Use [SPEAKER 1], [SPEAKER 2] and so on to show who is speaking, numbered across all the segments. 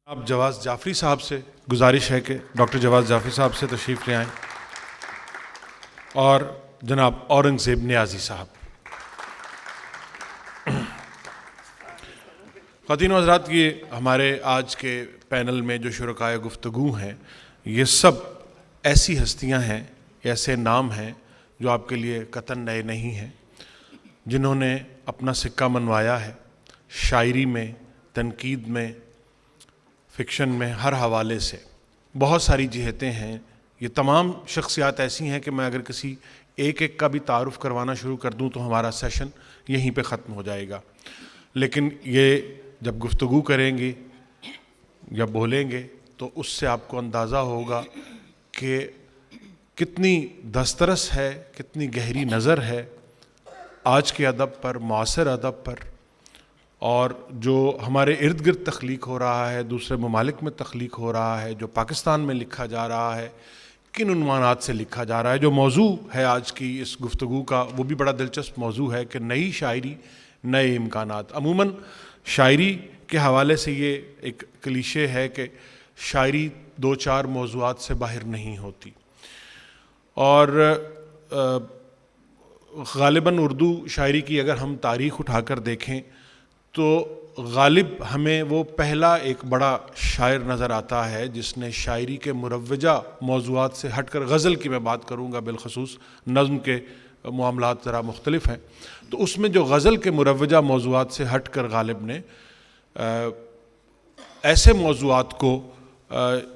[SPEAKER 1] آپ جواز جعفری صاحب سے گزارش ہے کہ ڈاکٹر جواز جعفری صاحب سے تشریف لے آئیں، اور جناب اورنگزیب نیازی صاحب۔ خواتین و حضرات، یہ ہمارے آج کے پینل میں جو شرکائے گفتگو ہیں، یہ سب ایسی ہستیاں ہیں، ایسے نام ہیں جو آپ کے لیے قطعاً نئے نہیں ہیں، جنہوں نے اپنا سکہ منوایا ہے شاعری میں، تنقید میں، فکشن میں، ہر حوالے سے۔ بہت ساری جہتیں ہیں۔ یہ تمام شخصیات ایسی ہیں کہ میں اگر کسی ایک کا بھی تعارف کروانا شروع کر دوں تو ہمارا سیشن یہیں پہ ختم ہو جائے گا، لیکن یہ جب گفتگو کریں گے یا بولیں گے تو اس سے آپ کو اندازہ ہوگا کہ کتنی دسترس ہے، کتنی گہری نظر ہے آج کے ادب پر، معاصر ادب پر، اور جو ہمارے ارد گرد تخلیق ہو رہا ہے، دوسرے ممالک میں تخلیق ہو رہا ہے، جو پاکستان میں لکھا جا رہا ہے، کن عنوانات سے لکھا جا رہا ہے۔ جو موضوع ہے آج کی اس گفتگو کا، وہ بھی بڑا دلچسپ موضوع ہے کہ نئی شاعری، نئے امکانات۔ عموماً شاعری کے حوالے سے یہ ایک کلیشے ہے کہ شاعری دو چار موضوعات سے باہر نہیں ہوتی، اور غالباً اردو شاعری کی اگر ہم تاریخ اٹھا کر دیکھیں تو غالب ہمیں وہ پہلا ایک بڑا شاعر نظر آتا ہے جس نے شاعری کے مروجہ موضوعات سے ہٹ کر، غزل کی میں بات کروں گا بالخصوص، نظم کے معاملات ذرا مختلف ہیں، تو اس میں جو غزل کے مروجہ موضوعات سے ہٹ کر غالب نے ایسے موضوعات کو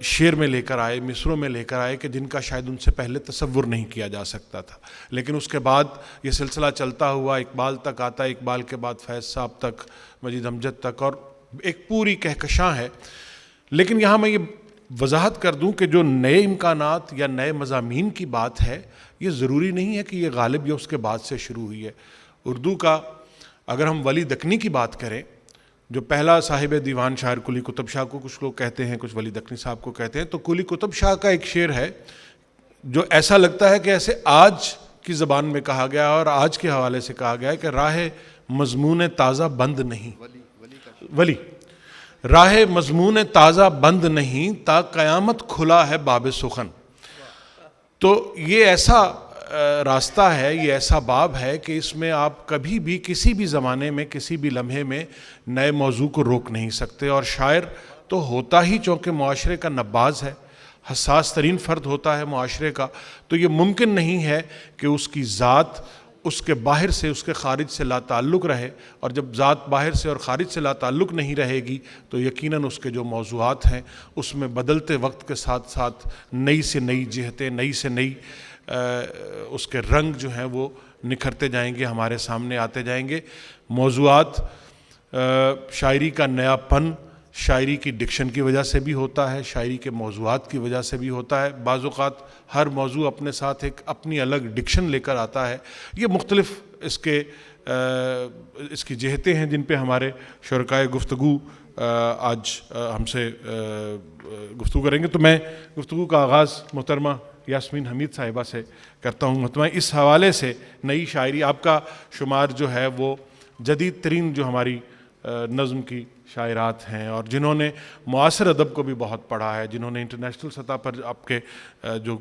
[SPEAKER 1] شعر میں لے کر آئے، مصروں میں لے کر آئے کہ جن کا شاید ان سے پہلے تصور نہیں کیا جا سکتا تھا۔ لیکن اس کے بعد یہ سلسلہ چلتا ہوا اقبال تک آتا ہے، اقبال کے بعد فیض صاحب تک، مجید امجد تک، اور ایک پوری کہکشاں ہے۔ لیکن یہاں میں یہ وضاحت کر دوں کہ جو نئے امکانات یا نئے مضامین کی بات ہے، یہ ضروری نہیں ہے کہ یہ غالب یا اس کے بعد سے شروع ہوئی ہے۔ اردو کا اگر ہم ولی دکنی کی بات کریں، جو پہلا صاحب دیوان شاعر قلی قطب شاہ کو کچھ لوگ کہتے ہیں، کچھ ولی دکنی صاحب کو کہتے ہیں، تو قلی قطب شاہ کا ایک شعر ہے جو ایسا لگتا ہے کہ ایسے آج کی زبان میں کہا گیا اور آج کے حوالے سے کہا گیا ہے کہ راہ مضمون تازہ بند نہیں، ولی راہ مضمون تازہ بند نہیں، تا قیامت کھلا ہے باب سخن۔ تو یہ ایسا راستہ ہے، یہ ایسا باب ہے کہ اس میں آپ کبھی بھی کسی بھی زمانے میں، کسی بھی لمحے میں نئے موضوع کو روک نہیں سکتے، اور شاعر تو ہوتا ہی چونکہ معاشرے کا نباز ہے، حساس ترین فرد ہوتا ہے معاشرے کا، تو یہ ممکن نہیں ہے کہ اس کی ذات اس کے باہر سے، اس کے خارج سے لا تعلق رہے، اور جب ذات باہر سے اور خارج سے لا تعلق نہیں رہے گی تو یقیناً اس کے جو موضوعات ہیں اس میں بدلتے وقت کے ساتھ ساتھ نئی سے نئی جہتیں، نئی سے نئی اس کے رنگ جو ہیں وہ نکھرتے جائیں گے، ہمارے سامنے آتے جائیں گے۔ موضوعات، شاعری کا نیا پن شاعری کی ڈکشن کی وجہ سے بھی ہوتا ہے، شاعری کے موضوعات کی وجہ سے بھی ہوتا ہے۔ بعض اوقات ہر موضوع اپنے ساتھ ایک اپنی الگ ڈکشن لے کر آتا ہے۔ یہ مختلف اس کی جہتیں ہیں جن پہ ہمارے شرکائے گفتگو آج ہم سے گفتگو کریں گے۔ تو میں گفتگو کا آغاز محترمہ یاسمین حمید صاحبہ سے کرتا ہوں۔ محترمہ، اس حوالے سے نئی شاعری، آپ کا شمار جو ہے وہ جدید ترین جو ہماری نظم کی شاعرات ہیں، اور جنہوں نے معاصر ادب کو بھی بہت پڑھا ہے، جنہوں نے انٹرنیشنل سطح پر آپ کے جو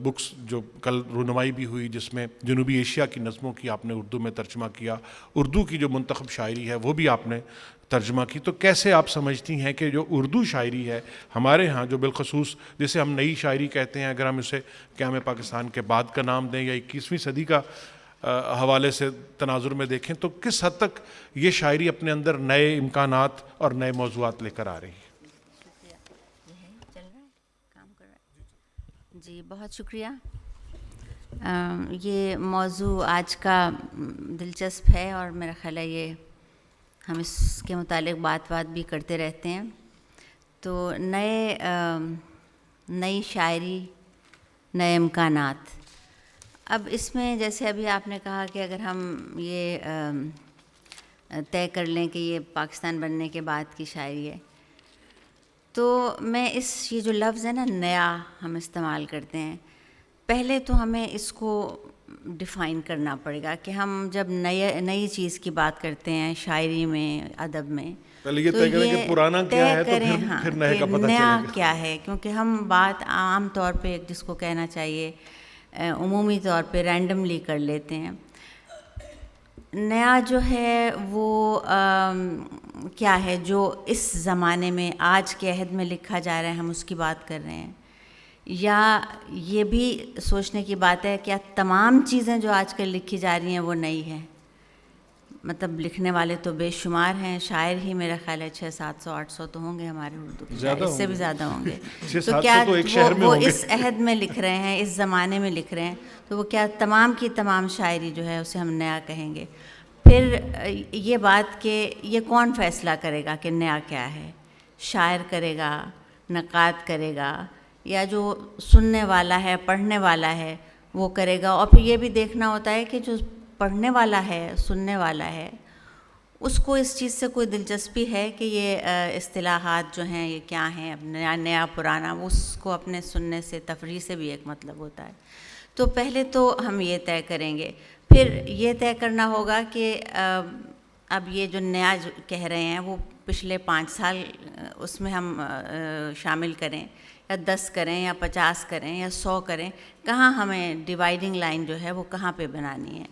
[SPEAKER 1] بکس جو کل رونمائی بھی ہوئی جس میں جنوبی ایشیا کی نظموں کی آپ نے اردو میں ترجمہ کیا، اردو کی جو منتخب شاعری ہے وہ بھی آپ نے ترجمہ کی، تو کیسے آپ سمجھتی ہیں کہ جو اردو شاعری ہے ہمارے ہاں، جو بالخصوص جسے ہم نئی شاعری کہتے ہیں، اگر ہم اسے قیام پاکستان کے بعد کا نام دیں یا 21ویں صدی کا حوالے سے تناظر میں دیکھیں، تو کس حد تک یہ شاعری اپنے اندر نئے امکانات اور نئے موضوعات لے کر آ رہی ہے؟
[SPEAKER 2] جی بہت شکریہ۔ یہ موضوع آج کا دلچسپ ہے، اور میرا خیال ہے یہ ہم اس کے متعلق بات بھی کرتے رہتے ہیں۔ تو نئی شاعری، نئے امکانات، اب اس میں جیسے ابھی آپ نے کہا کہ اگر ہم یہ طے کر لیں کہ یہ پاکستان بننے کے بعد کی شاعری ہے، تو میں یہ جو لفظ ہے نا نیا ہم استعمال کرتے ہیں، پہلے تو ہمیں اس کو ڈیفائن کرنا پڑے گا کہ ہم جب نئی چیز کی بات کرتے ہیں شاعری میں, ادب میں,
[SPEAKER 1] پہلے یہ طے کریں کہ پرانا کیا ہے تو پھر نئے کا پتہ چلے
[SPEAKER 2] نیا
[SPEAKER 1] گا
[SPEAKER 2] کیا ہے, کیونکہ ہم بات عام طور پہ جس کو کہنا چاہیے عمومی طور پہ رینڈملی کر لیتے ہیں. نیا جو ہے وہ کیا ہے جو اس زمانے میں آج کے عہد میں لکھا جا رہا ہے, ہم اس کی بات کر رہے ہیں, یا یہ بھی سوچنے کی بات ہے کیا تمام چیزیں جو آج کل لکھی جا رہی ہیں وہ نئی ہیں. مطلب لکھنے والے تو بے شمار ہیں, شاعر ہی میرا خیال ہے 600-700-800 تو ہوں گے ہمارے اردو کے, اس سے بھی زیادہ ہوں گے. تو کیا وہ اس عہد میں لکھ رہے ہیں, اس زمانے میں لکھ رہے ہیں, تو وہ کیا تمام کی تمام شاعری جو ہے اسے ہم نیا کہیں گے؟ پھر یہ بات کہ یہ کون فیصلہ کرے گا کہ نیا کیا ہے؟ شاعر کرے گا, نقاد کرے گا, یا جو سننے والا ہے, پڑھنے والا ہے وہ کرے گا؟ اور پھر یہ بھی دیکھنا ہوتا ہے کہ جو پڑھنے والا ہے, سننے والا ہے, اس کو اس چیز سے کوئی دلچسپی ہے کہ یہ اصطلاحات جو ہیں یہ کیا ہیں, اب نیا پرانا, اس کو اپنے سننے سے, تفریح سے بھی ایک مطلب ہوتا ہے. تو پہلے تو ہم یہ طے کریں گے, پھر یہ طے کرنا ہوگا کہ اب یہ جو نیا کہہ رہے ہیں وہ پچھلے 5 سال اس میں ہم شامل کریں, یا 10 کریں, یا 50 کریں, یا 100 کریں, کہاں ہمیں ڈیوائڈنگ لائن جو ہے وہ کہاں پہ بنانی ہے.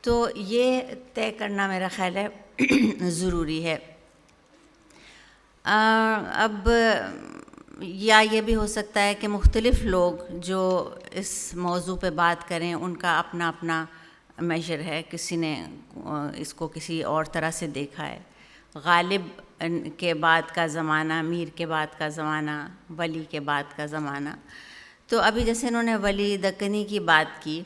[SPEAKER 2] تو یہ طے کرنا میرا خیال ہے ضروری ہے. اب یا یہ بھی ہو سکتا ہے کہ مختلف لوگ جو اس موضوع پہ بات کریں ان کا اپنا اپنا میجر ہے, کسی نے اس کو کسی اور طرح سے دیکھا ہے. غالب کے بعد کا زمانہ, میر کے بعد کا زمانہ, ولی کے بعد کا زمانہ. تو ابھی جیسے انہوں نے ولی دکنی کی بات کی,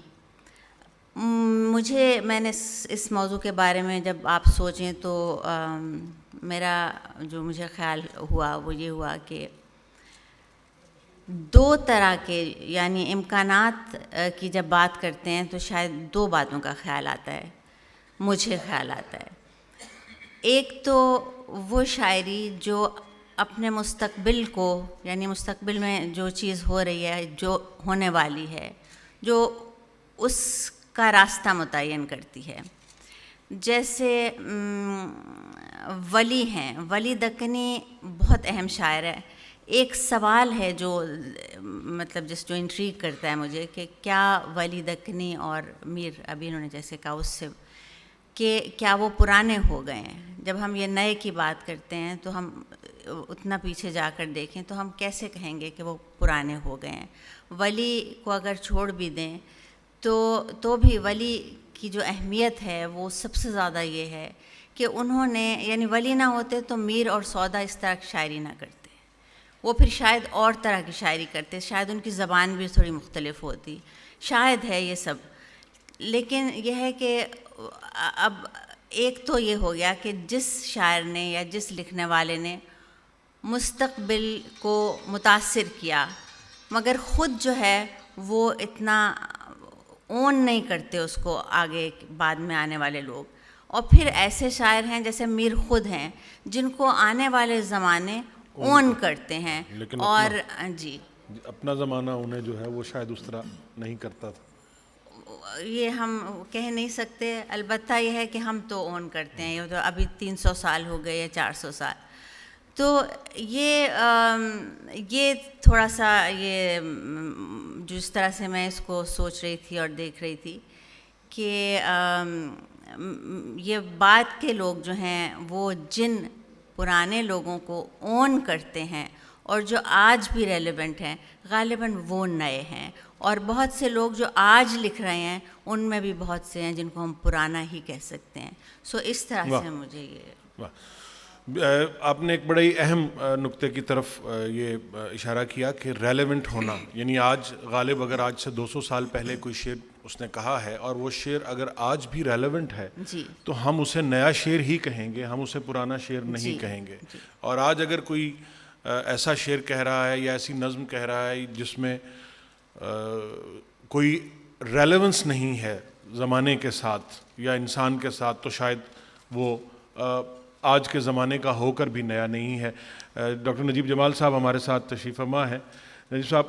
[SPEAKER 2] میں نے اس موضوع کے بارے میں جب آپ سوچیں تو میرا جو مجھے خیال ہوا وہ یہ ہوا کہ 2 طرح کے, یعنی امکانات کی جب بات کرتے ہیں تو شاید 2 باتوں کا خیال آتا ہے, مجھے خیال آتا ہے. ایک تو وہ شاعری جو اپنے مستقبل کو, یعنی مستقبل میں جو چیز ہو رہی ہے, جو ہونے والی ہے, جو اس کا راستہ متعین کرتی ہے. جیسے ولی ہیں, ولی دکنی بہت اہم شاعر ہے. ایک سوال ہے جو مطلب جو انٹریگ کرتا ہے مجھے کہ کیا ولی دکنی اور میر, ابھی انہوں نے جیسے کہا اس سے, کہ کیا وہ پرانے ہو گئے ہیں؟ جب ہم یہ نئے کی بات کرتے ہیں تو ہم اتنا پیچھے جا کر دیکھیں تو ہم کیسے کہیں گے کہ وہ پرانے ہو گئے ہیں؟ ولی کو اگر چھوڑ بھی دیں تو بھی ولی کی جو اہمیت ہے وہ سب سے زیادہ یہ ہے کہ انہوں نے, یعنی ولی نہ ہوتے تو میر اور سودا اس طرح کی شاعری نہ کرتے, وہ پھر شاید اور طرح کی شاعری کرتے, شاید ان کی زبان بھی تھوڑی مختلف ہوتی, شاید ہے یہ سب. لیکن یہ ہے کہ اب ایک تو یہ ہو گیا کہ جس شاعر نے یا جس لکھنے والے نے مستقبل کو متاثر کیا, مگر خود جو ہے وہ اتنا اون نہیں کرتے اس کو آگے بعد میں آنے والے لوگ. اور پھر ایسے شاعر ہیں جیسے میر خود ہیں جن کو آنے والے زمانے اون کرتے ہیں, اور جی
[SPEAKER 1] اپنا زمانہ انہیں جو ہے وہ شاید اس طرح نہیں کرتا تھا.
[SPEAKER 2] یہ ہم کہہ نہیں سکتے, البتہ یہ ہے کہ ہم تو اون کرتے ہیں. یہ تو ابھی 300 سال ہو گئے یا 400 سال. تو یہ تھوڑا سا یہ جس طرح سے میں اس کو سوچ رہی تھی اور دیکھ رہی تھی کہ یہ بات کے لوگ جو ہیں وہ جن پرانے لوگوں کو اون کرتے ہیں اور جو آج بھی ریلیونٹ ہیں, غالباً وہ نئے ہیں. اور بہت سے لوگ جو آج لکھ رہے ہیں ان میں بھی بہت سے ہیں جن کو ہم پرانا ہی کہہ سکتے ہیں. سو اس طرح سے مجھے یہ
[SPEAKER 1] آپ نے ایک بڑے ہی اہم نقطے کی طرف یہ اشارہ کیا کہ ریلیونٹ ہونا, یعنی آج غالب اگر آج سے 200 سال پہلے کوئی شعر اس نے کہا ہے اور وہ شعر اگر آج بھی ریلیونٹ ہے تو ہم اسے نیا شعر ہی کہیں گے, ہم اسے پرانا شعر نہیں کہیں گے. اور آج اگر کوئی ایسا شعر کہہ رہا ہے یا ایسی نظم کہہ رہا ہے جس میں کوئی ریلیونس نہیں ہے زمانے کے ساتھ یا انسان کے ساتھ, تو شاید وہ آج کے زمانے کا ہو کر بھی نیا نہیں ہے. ڈاکٹر نجیب جمال صاحب ہمارے ساتھ تشریف فرما ہیں. نجیب صاحب,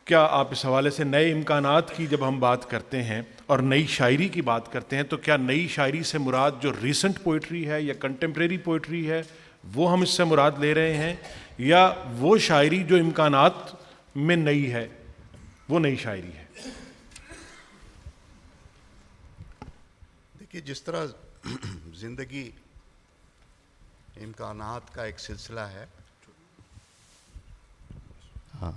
[SPEAKER 1] کیا آپ اس حوالے سے نئے امکانات کی جب ہم بات کرتے ہیں اور نئی شاعری کی بات کرتے ہیں تو کیا نئی شاعری سے مراد جو ریسنٹ پوئٹری ہے یا کنٹمپریری پوئٹری ہے وہ ہم اس سے مراد لے رہے ہیں، یا وہ شاعری جو امکانات میں نئی ہے وہ نئی شاعری ہے؟
[SPEAKER 3] دیکھیے، جس طرح زندگی امکانات کا ایک سلسلہ ہے، ہاں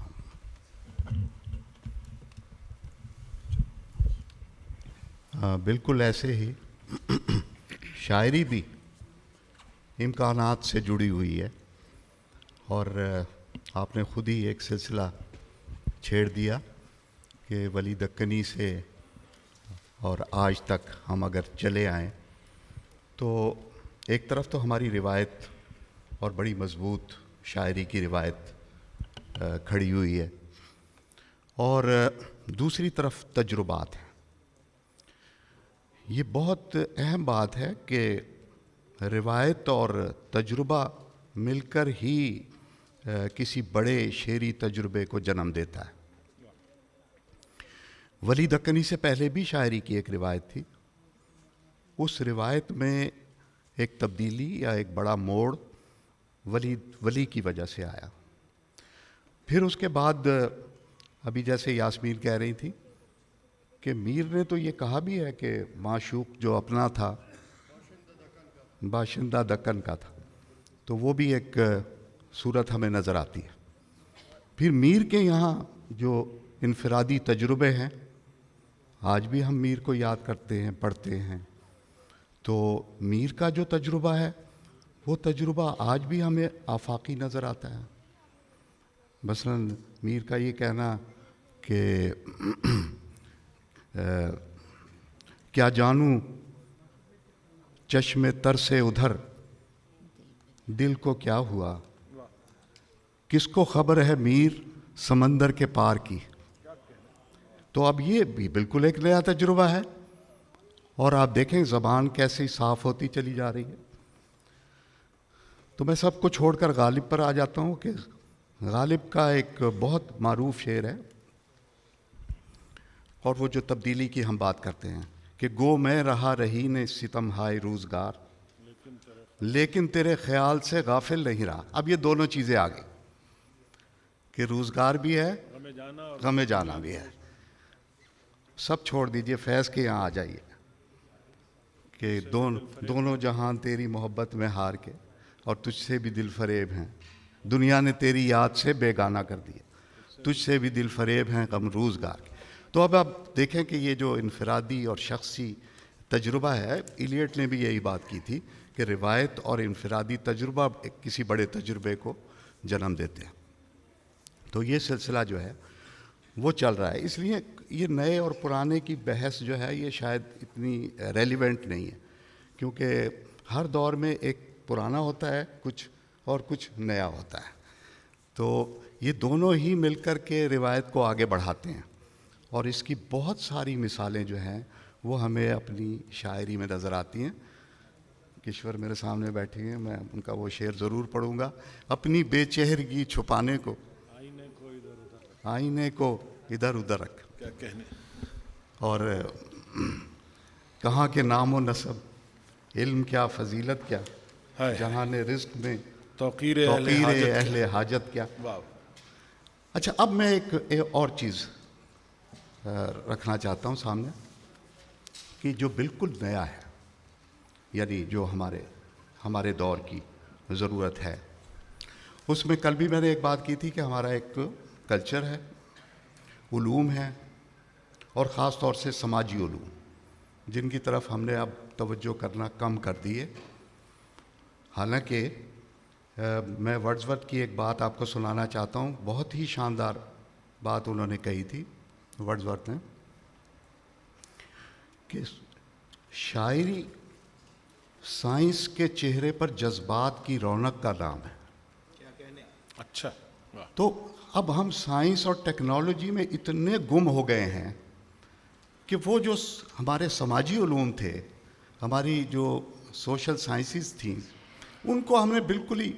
[SPEAKER 3] بالکل ایسے ہی شاعری بھی امکانات سے جڑی ہوئی ہے. اور آپ نے خود ہی ایک سلسلہ چھیڑ دیا کہ ولی دکنی سے اور آج تک ہم اگر چلے آئیں تو ایک طرف تو ہماری روایت اور بڑی مضبوط شاعری کی روایت کھڑی ہوئی ہے، اور دوسری طرف تجربات ہیں. یہ بہت اہم بات ہے کہ روایت اور تجربہ مل کر ہی کسی بڑے شعری تجربے کو جنم دیتا ہے. ولی دکنی سے پہلے بھی شاعری کی ایک روایت تھی. اس روایت میں ایک تبدیلی یا ایک بڑا موڑ ولی کی وجہ سے آیا. پھر اس کے بعد ابھی جیسے یاسمین کہہ رہی تھی کہ میر نے تو یہ کہا بھی ہے کہ معشوق جو اپنا تھا باشندہ دکن کا تھا، تو وہ بھی ایک صورت ہمیں نظر آتی ہے. پھر میر کے یہاں جو انفرادی تجربے ہیں، آج بھی ہم میر کو یاد کرتے ہیں، پڑھتے ہیں، تو میر کا جو تجربہ ہے وہ تجربہ آج بھی ہمیں آفاقی نظر آتا ہے. مثلا میر کا یہ کہنا کہ کیا جانوں چشم تر سے ادھر، دل کو کیا ہوا، کس کو خبر ہے میر سمندر کے پار کی. تو اب یہ بھی بالکل ایک نیا تجربہ ہے، اور آپ دیکھیں زبان کیسے صاف ہوتی چلی جا رہی ہے. تو میں سب کو چھوڑ کر غالب پر آ جاتا ہوں کہ غالب کا ایک بہت معروف شعر ہے، اور وہ جو تبدیلی کی ہم بات کرتے ہیں کہ گو میں رہا رہی نے ستم ہائے روزگار، لیکن تیرے خیال سے غافل نہیں رہا. اب یہ دونوں چیزیں آ گئی کہ روزگار بھی ہے، غم جانا بھی ہے. سب چھوڑ دیجئے، فیض کے یہاں آ جائیے کہ دونوں جہان تیری محبت میں ہار کے اور تجھ سے بھی دل فریب ہیں، دنیا نے تیری یاد سے بیگانہ کر دیا، تجھ سے بھی دل فریب ہیں غم روزگار کے. تو اب آپ دیکھیں کہ یہ جو انفرادی اور شخصی تجربہ ہے، ایلیٹ نے بھی یہی بات کی تھی کہ روایت اور انفرادی تجربہ کسی بڑے تجربے کو جنم دیتے ہیں. تو یہ سلسلہ جو ہے وہ چل رہا ہے. اس لیے یہ نئے اور پرانے کی بحث جو ہے یہ شاید اتنی ریلیونٹ نہیں ہے، کیونکہ ہر دور میں ایک پرانا ہوتا ہے کچھ اور کچھ نیا ہوتا ہے. تو یہ دونوں ہی مل کر کے روایت کو آگے بڑھاتے ہیں، اور اس کی بہت ساری مثالیں جو ہیں وہ ہمیں اپنی شاعری میں نظر آتی ہیں. کشور میرے سامنے بیٹھے ہیں، میں ان کا وہ شعر ضرور پڑھوں گا. اپنی بے چہرگی چھپانے کو آئینے کو ادھر ادھر رکھ،
[SPEAKER 1] کیا کہنے،
[SPEAKER 3] اور کہاں کے نام و نسب، علم کیا فضیلت کیا، جہاں رزق میں
[SPEAKER 1] توقیر
[SPEAKER 3] اہل حاجت کیا.
[SPEAKER 1] واہ.
[SPEAKER 3] اچھا، اب میں ایک اور چیز رکھنا چاہتا ہوں سامنے کہ جو بالکل نیا ہے، یعنی جو ہمارے دور کی ضرورت ہے. اس میں کل بھی میں نے ایک بات کی تھی کہ ہمارا ایک کلچر ہے، علوم ہیں، اور خاص طور سے سماجی علوم، جن کی طرف ہم نے اب توجہ کرنا کم کر دی ہے. حالانکہ میں ورڈزورتھ کی ایک بات آپ کو سنانا چاہتا ہوں. بہت ہی شاندار بات انہوں نے کہی تھی ورڈزورتھ نے کہ شاعری سائنس کے چہرے پر جذبات کی رونق کا نام ہے.
[SPEAKER 1] اچھا.
[SPEAKER 3] تو اب ہم سائنس اور ٹیکنالوجی میں اتنے گم ہو گئے ہیں کہ وہ جو ہمارے سماجی علوم تھے، ہماری جو سوشل سائنسز تھیں، ان کو ہم نے بالکل ہی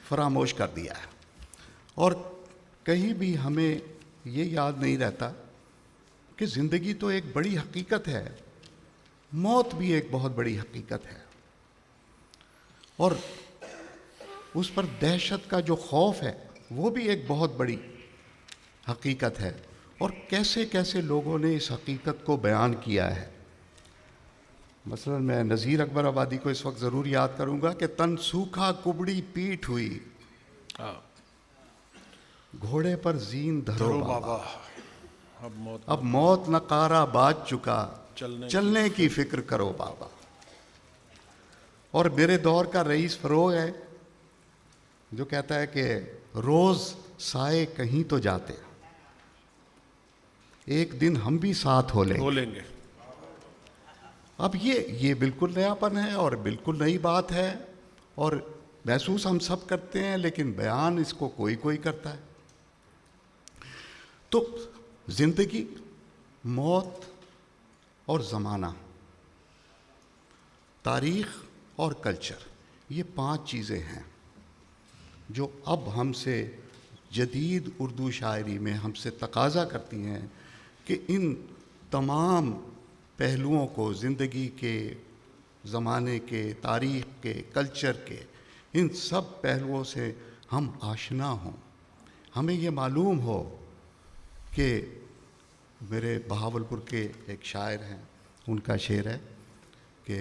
[SPEAKER 3] فراموش کر دیا ہے. اور کہیں بھی ہمیں یہ یاد نہیں رہتا کہ زندگی تو ایک بڑی حقیقت ہے، موت بھی ایک بہت بڑی حقیقت ہے، اور اس پر دہشت کا جو خوف ہے وہ بھی ایک بہت بڑی حقیقت ہے، اور کیسے کیسے لوگوں نے اس حقیقت کو بیان کیا ہے۔ مثلا میں نذیر اکبر آبادی کو اس وقت ضرور یاد کروں گا کہ تن سوکھا کبڑی پیٹ ہوئی، گھوڑے پر زین دھرو بابا، اب موت نقارہ باز چکا، چلنے کی فکر کرو بابا۔ اور میرے دور کا رئیس فروغ ہے جو کہتا ہے کہ روز سائے کہیں تو جاتے، ایک دن ہم بھی ساتھ ہو لیں گے۔ اب یہ بالکل نیاپن ہے اور بالکل نئی بات ہے، اور محسوس ہم سب کرتے ہیں، لیکن بیان اس کو کوئی کرتا ہے۔ تو زندگی، موت اور زمانہ، تاریخ اور کلچر، یہ 5 چیزیں ہیں جو اب ہم سے جدید اردو شاعری میں ہم سے تقاضا کرتی ہیں کہ ان تمام پہلوؤں کو، زندگی کے، زمانے کے، تاریخ کے، کلچر کے، ان سب پہلوؤں سے ہم آشنا ہوں، ہمیں یہ معلوم ہو کہ میرے بہاولپور کے ایک شاعر ہیں، ان کا شعر ہے کہ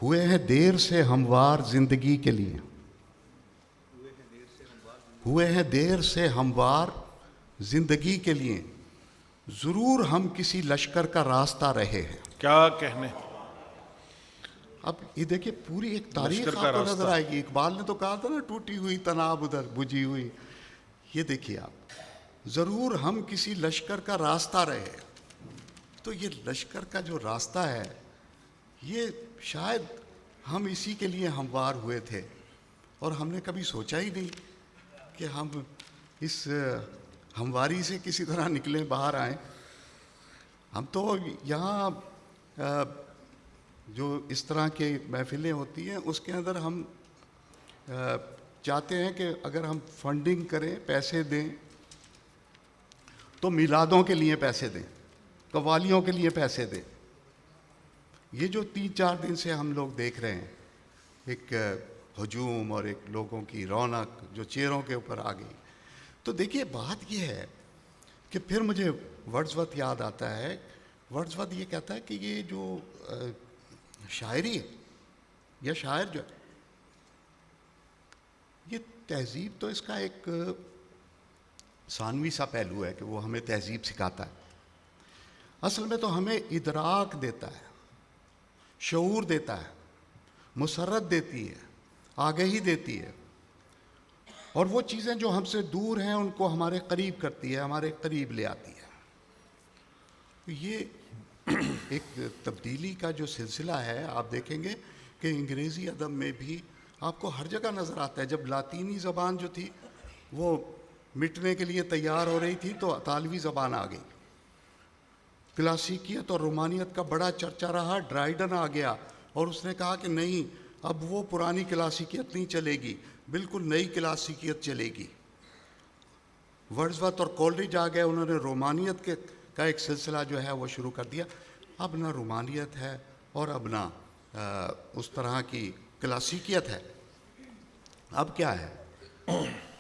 [SPEAKER 3] ہوئے ہیں دیر سے ہموار زندگی کے لیے، ہوئے ہیں دیر سے ہموار زندگی کے لیے، ضرور ہم کسی لشکر کا راستہ رہے ہیں۔
[SPEAKER 1] کیا کہنے،
[SPEAKER 3] اب یہ دیکھیں پوری ایک تاریخ آپ کو نظر آئے گی۔ اقبال نے تو کہا تھا نا، ٹوٹی ہوئی تناب ادھر بجھی ہوئی، یہ دیکھیے آپ، ضرور ہم کسی لشکر کا راستہ رہے۔ تو یہ لشکر کا جو راستہ ہے، یہ شاید ہم اسی کے لیے ہموار ہوئے تھے، اور ہم نے کبھی سوچا ہی نہیں کہ ہم اس ہمواری سے کسی طرح نکلیں، باہر آئیں۔ ہم تو یہاں جو اس طرح کی محفلیں ہوتی ہیں اس کے اندر ہم چاہتے ہیں کہ اگر ہم فنڈنگ کریں، پیسے دیں، تو میلادوں کے لیے پیسے دیں، قوالیوں کے لیے پیسے دیں۔ یہ جو 3-4 دن سے ہم لوگ دیکھ رہے ہیں، ایک ہجوم اور ایک لوگوں کی رونق جو چہروں کے اوپر آ گئی، تو دیکھیے بات یہ ہے کہ پھر مجھے ورڈزورتھ یاد آتا ہے۔ ورڈزورتھ یہ کہتا ہے کہ یہ جو شاعری ہے یا شاعر جو ہے، یہ تہذیب تو اس کا ایک ثانوی سا پہلو ہے کہ وہ ہمیں تہذیب سکھاتا ہے، اصل میں تو ہمیں ادراک دیتا ہے، شعور دیتا ہے، مسرت دیتی ہے، آگہی دیتی ہے، اور وہ چیزیں جو ہم سے دور ہیں ان کو ہمارے قریب کرتی ہے، ہمارے قریب لے آتی ہے۔ یہ ایک تبدیلی کا جو سلسلہ ہے، آپ دیکھیں گے کہ انگریزی ادب میں بھی آپ کو ہر جگہ نظر آتا ہے۔ جب لاطینی زبان جو تھی وہ مٹنے کے لیے تیار ہو رہی تھی تو اطالوی زبان آ گئی، کلاسیکیت اور رومانیت کا بڑا چرچا رہا، ڈرائیڈن آ گیا اور اس نے کہا کہ نہیں، اب وہ پرانی کلاسیکیت نہیں چلے گی، بالکل نئی کلاسیکیت چلے گی۔ ورڈزورتھ اور کولرج آ گئے، انہوں نے رومانیت کا ایک سلسلہ جو ہے وہ شروع کر دیا۔ اب نہ رومانیت ہے اور اب نہ اس طرح کی کلاسیکیت ہے، اب کیا ہے؟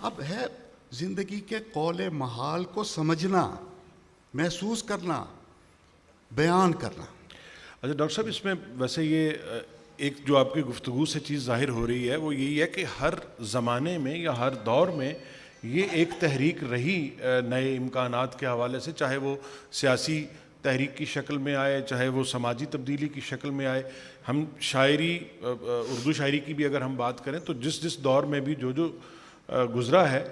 [SPEAKER 3] اب ہے زندگی کے قول محال کو سمجھنا، محسوس کرنا، بیان کرنا۔
[SPEAKER 1] اچھا ڈاکٹر صاحب، اس میں ویسے یہ ایک جو آپ کی گفتگو سے چیز ظاہر ہو رہی ہے وہ یہی ہے کہ ہر زمانے میں یا ہر دور میں یہ ایک تحریک رہی نئے امکانات کے حوالے سے، چاہے وہ سیاسی تحریک کی شکل میں آئے، چاہے وہ سماجی تبدیلی کی شکل میں آئے۔ ہم شاعری، اردو شاعری کی بھی اگر ہم بات کریں تو جس دور میں بھی جو گزرا ہے،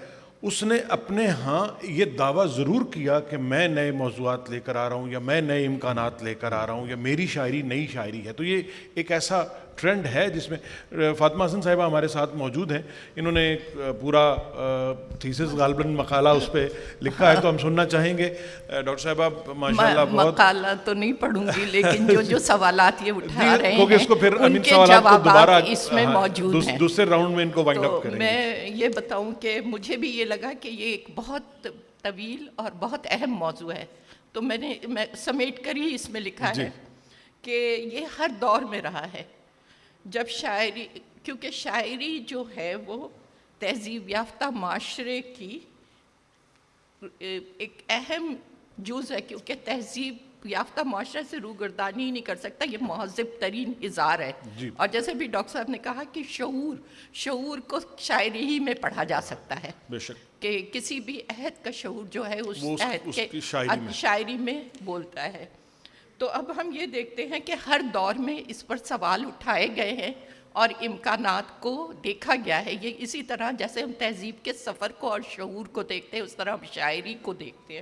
[SPEAKER 1] اس نے اپنے ہاں یہ دعویٰ ضرور کیا کہ میں نئے موضوعات لے کر آ رہا ہوں، یا میں نئے امکانات لے کر آ رہا ہوں، یا میری شاعری نئی شاعری ہے۔ تو یہ ایک ایسا ٹرینڈ ہے جس میں فاطمہ حسن صاحبہ ہمارے ساتھ موجود ہیں، انہوں نے ایک پورا تھیسس غالباً مقالہ اس پہ لکھا ہے، تو ہم سننا چاہیں گے۔ ڈاکٹر صاحبہ ماشاءاللہ بہت
[SPEAKER 4] مقالہ تو نہیں پڑھوں گی، لیکن جو سوالات یہ اٹھا رہے
[SPEAKER 1] کیونکہ اس کو پھر
[SPEAKER 4] ہیں ان کے جوابات اس میں موجود ہیں۔
[SPEAKER 1] دوسرے راؤنڈ میں ان کو وائنڈ اپ کریں گے۔
[SPEAKER 4] میں یہ بتاؤں کہ مجھے بھی یہ لگا کہ یہ ایک بہت طویل اور بہت اہم موضوع ہے، تو میں سمیٹ کر ہی اس میں لکھا ہے کہ یہ ہر دور میں رہا ہے. جب شاعری، کیونکہ شاعری جو ہے وہ تہذیب یافتہ معاشرے کی ایک اہم جز ہے، کیونکہ تہذیب یافتہ معاشرے سے روگردانی ہی نہیں کر سکتا، یہ مہذب ترین اظہار ہے. اور جیسے بھی ڈاکٹر صاحب نے کہا کہ شعور کو شاعری ہی میں پڑھا جا سکتا ہے،
[SPEAKER 1] بے شک،
[SPEAKER 4] کہ کسی بھی عہد کا شعور جو ہے اس
[SPEAKER 1] وہ
[SPEAKER 4] عہد
[SPEAKER 1] اس
[SPEAKER 4] کے
[SPEAKER 1] کی شاعری میں
[SPEAKER 4] بولتا ہے. تو اب ہم یہ دیکھتے ہیں کہ ہر دور میں اس پر سوال اٹھائے گئے ہیں اور امکانات کو دیکھا گیا ہے. یہ اسی طرح جیسے ہم تہذیب کے سفر کو اور شعور کو دیکھتے ہیں، اس طرح ہم شاعری کو دیکھتے ہیں.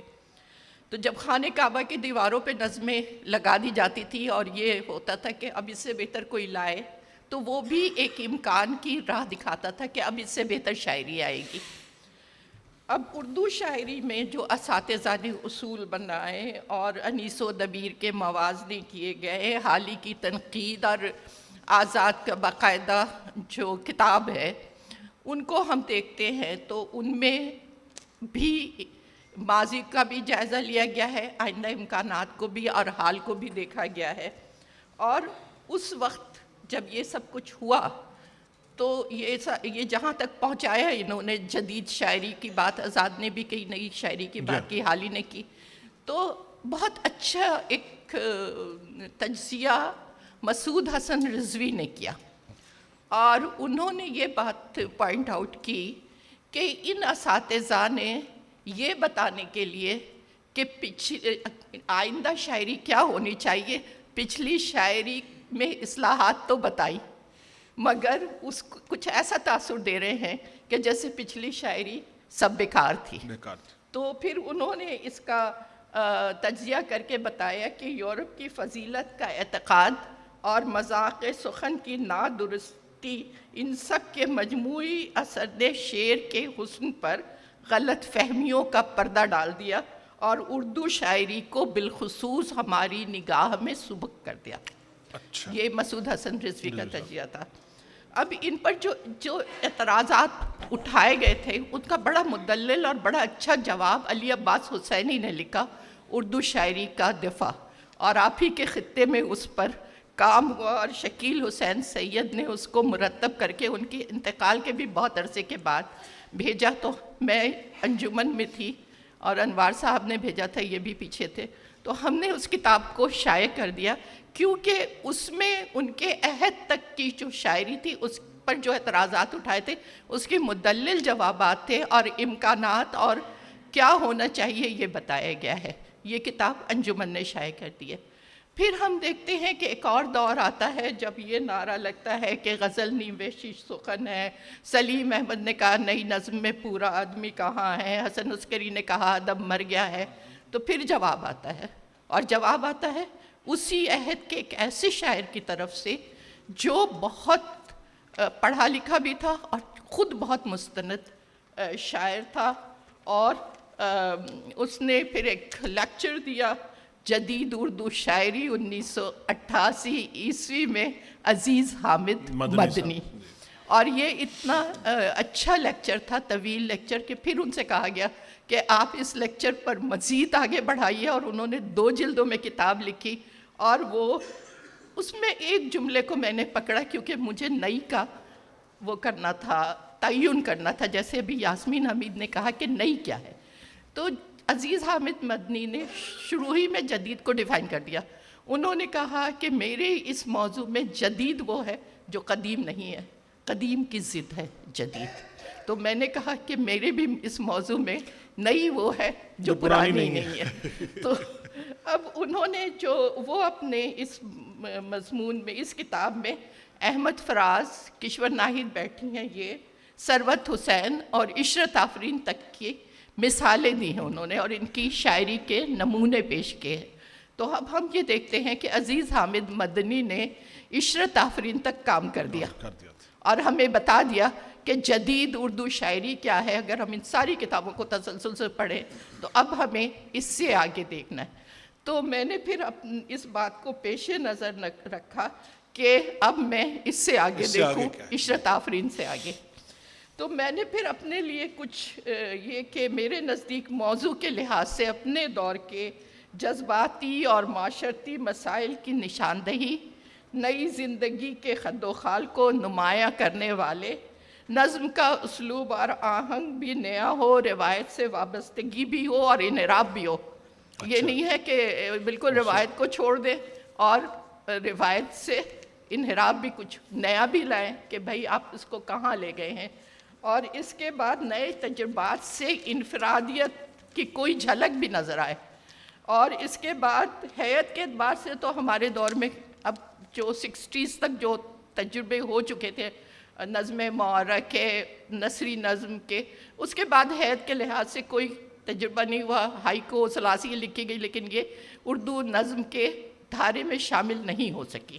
[SPEAKER 4] تو جب خانہ کعبہ کی دیواروں پہ نظمیں لگا دی جاتی تھی اور یہ ہوتا تھا کہ اب اس سے بہتر کوئی لائے، تو وہ بھی ایک امکان کی راہ دکھاتا تھا کہ اب اس سے بہتر شاعری آئے گی. اب اردو شاعری میں جو اساتذہ نے اصول بنائے اور انیس و دبیر کے موازنے کیے گئے، حالی کی تنقید اور آزاد کا باقاعدہ جو کتاب ہے، ان کو ہم دیکھتے ہیں تو ان میں بھی ماضی کا بھی جائزہ لیا گیا ہے، آئندہ امکانات کو بھی اور حال کو بھی دیکھا گیا ہے. اور اس وقت جب یہ سب کچھ ہوا تو یہ جہاں تک پہنچایا انہوں نے، جدید شاعری کی بات آزاد نے بھی کی، نئی شاعری کی بات کی، حالی نے کی، تو بہت اچھا ایک تجزیہ مسعود حسن رضوی نے کیا. اور انہوں نے یہ بات پوائنٹ آؤٹ کی کہ ان اساتذہ نے یہ بتانے کے لیے کہ آئندہ شاعری کیا ہونی چاہیے، پچھلی شاعری میں اصلاحات تو بتائی، مگر اس کو کچھ ایسا تاثر دے رہے ہیں کہ جیسے پچھلی شاعری سب بیکار تھی. تو پھر انہوں نے اس کا تجزیہ کر کے بتایا کہ یورپ کی فضیلت کا اعتقاد اور مذاق سخن کی نادرستی، ان سب کے مجموعی اثر نے شعر کے حسن پر غلط فہمیوں کا پردہ ڈال دیا اور اردو شاعری کو بالخصوص ہماری نگاہ میں سبک کر دیا. یہ مسعود حسن رضوی کا تجزیہ تھا. اب ان پر جو اعتراضات اٹھائے گئے تھے، ان کا بڑا مدلل اور بڑا اچھا جواب علی عباس حسینی نے لکھا، اردو شاعری کا دفاع، اور آپ ہی کے خطے میں اس پر کام ہوا اور شکیل حسین سید نے اس کو مرتب کر کے ان کے انتقال کے بھی بہت عرصے کے بعد بھیجا. تو میں انجمن میں تھی اور انوار صاحب نے بھیجا تھا، یہ بھی پیچھے تھے، تو ہم نے اس کتاب کو شائع کر دیا، کیونکہ اس میں ان کے عہد تک کی جو شاعری تھی اس پر جو اعتراضات اٹھائے تھے اس کے مدلل جوابات تھے اور امکانات اور کیا ہونا چاہیے یہ بتایا گیا ہے. یہ کتاب انجمن نے شائع کر دی ہے. پھر ہم دیکھتے ہیں کہ ایک اور دور آتا ہے جب یہ نعرہ لگتا ہے کہ غزل نیوے شیش سخن ہے. سلیم احمد نے کہا نئی نظم میں پورا آدمی کہاں ہے، حسن عسکری نے کہا ادب مر گیا ہے. تو پھر جواب آتا ہے، اور جواب آتا ہے اسی عہد کے ایک ایسے شاعر کی طرف سے جو بہت پڑھا لکھا بھی تھا اور خود بہت مستند شاعر تھا. اور اس نے پھر ایک لیکچر دیا جدید اردو شاعری 1988 عیسوی میں، عزیز حامد مدنی. اور یہ اتنا اچھا لیکچر تھا، طویل لیکچر، کہ پھر ان سے کہا گیا کہ آپ اس لیکچر پر مزید آگے بڑھائیے، اور انہوں نے 2 جلدوں میں کتاب لکھی. اور وہ اس میں ایک جملے کو میں نے پکڑا کیونکہ مجھے نئی کا وہ کرنا تھا، تعین کرنا تھا، جیسے ابھی یاسمین حمید نے کہا کہ نئی کیا ہے. تو عزیز حامد مدنی نے شروع ہی میں جدید کو ڈیفائن کر دیا. انہوں نے کہا کہ میرے اس موضوع میں جدید وہ ہے جو قدیم نہیں ہے، قدیم کی ضد ہے جدید. تو میں نے کہا کہ میرے بھی اس موضوع میں نئی وہ ہے جو پرانی نہیں ہے. تو اب انہوں نے وہ اپنے اس مضمون میں، اس کتاب میں احمد فراز، کشور ناہید بیٹھی ہیں، یہ ثروت حسین اور عشرت آفرین تک کی مثالیں دی ہیں انہوں نے، اور ان کی شاعری کے نمونے پیش کیے ہیں. تو اب ہم یہ دیکھتے ہیں کہ عزیز حامد مدنی نے عشرت آفرین تک کام کر دیا اور ہمیں بتا دیا کہ جدید اردو شاعری کیا ہے. اگر ہم ان ساری کتابوں کو تسلسل سے پڑھیں تو اب ہمیں اس سے آگے دیکھنا ہے. تو میں نے پھر اس بات کو پیش نظر رکھا کہ اب میں اس سے آگے دیکھوں، عشرت آفرین سے آگے. تو میں نے پھر اپنے لیے کچھ یہ کہ میرے نزدیک موضوع کے لحاظ سے اپنے دور کے جذباتی اور معاشرتی مسائل کی نشاندہی، نئی زندگی کے خد و خال کو نمایاں کرنے والے، نظم کا اسلوب اور آہنگ بھی نیا ہو، روایت سے وابستگی بھی ہو اور انحراف بھی ہو۔ یہ نہیں ہے کہ بالکل روایت کو چھوڑ دیں اور روایت سے انحراف بھی کچھ نیا بھی لائیں کہ بھائی آپ اس کو کہاں لے گئے ہیں، اور اس کے بعد نئے تجربات سے انفرادیت کی کوئی جھلک بھی نظر آئے۔ اور اس کے بعد حیت کے اعتبار سے تو ہمارے دور میں اب جو 60s تک جو تجربے ہو چکے تھے نظم معرہ کے، نثری نظم کے، اس کے بعد حیت کے لحاظ سے کوئی تجربہ نہیں ہوا۔ ہائیکو ثلاثی لکھی گئی لیکن یہ اردو نظم کے دھارے میں شامل نہیں ہو سکی۔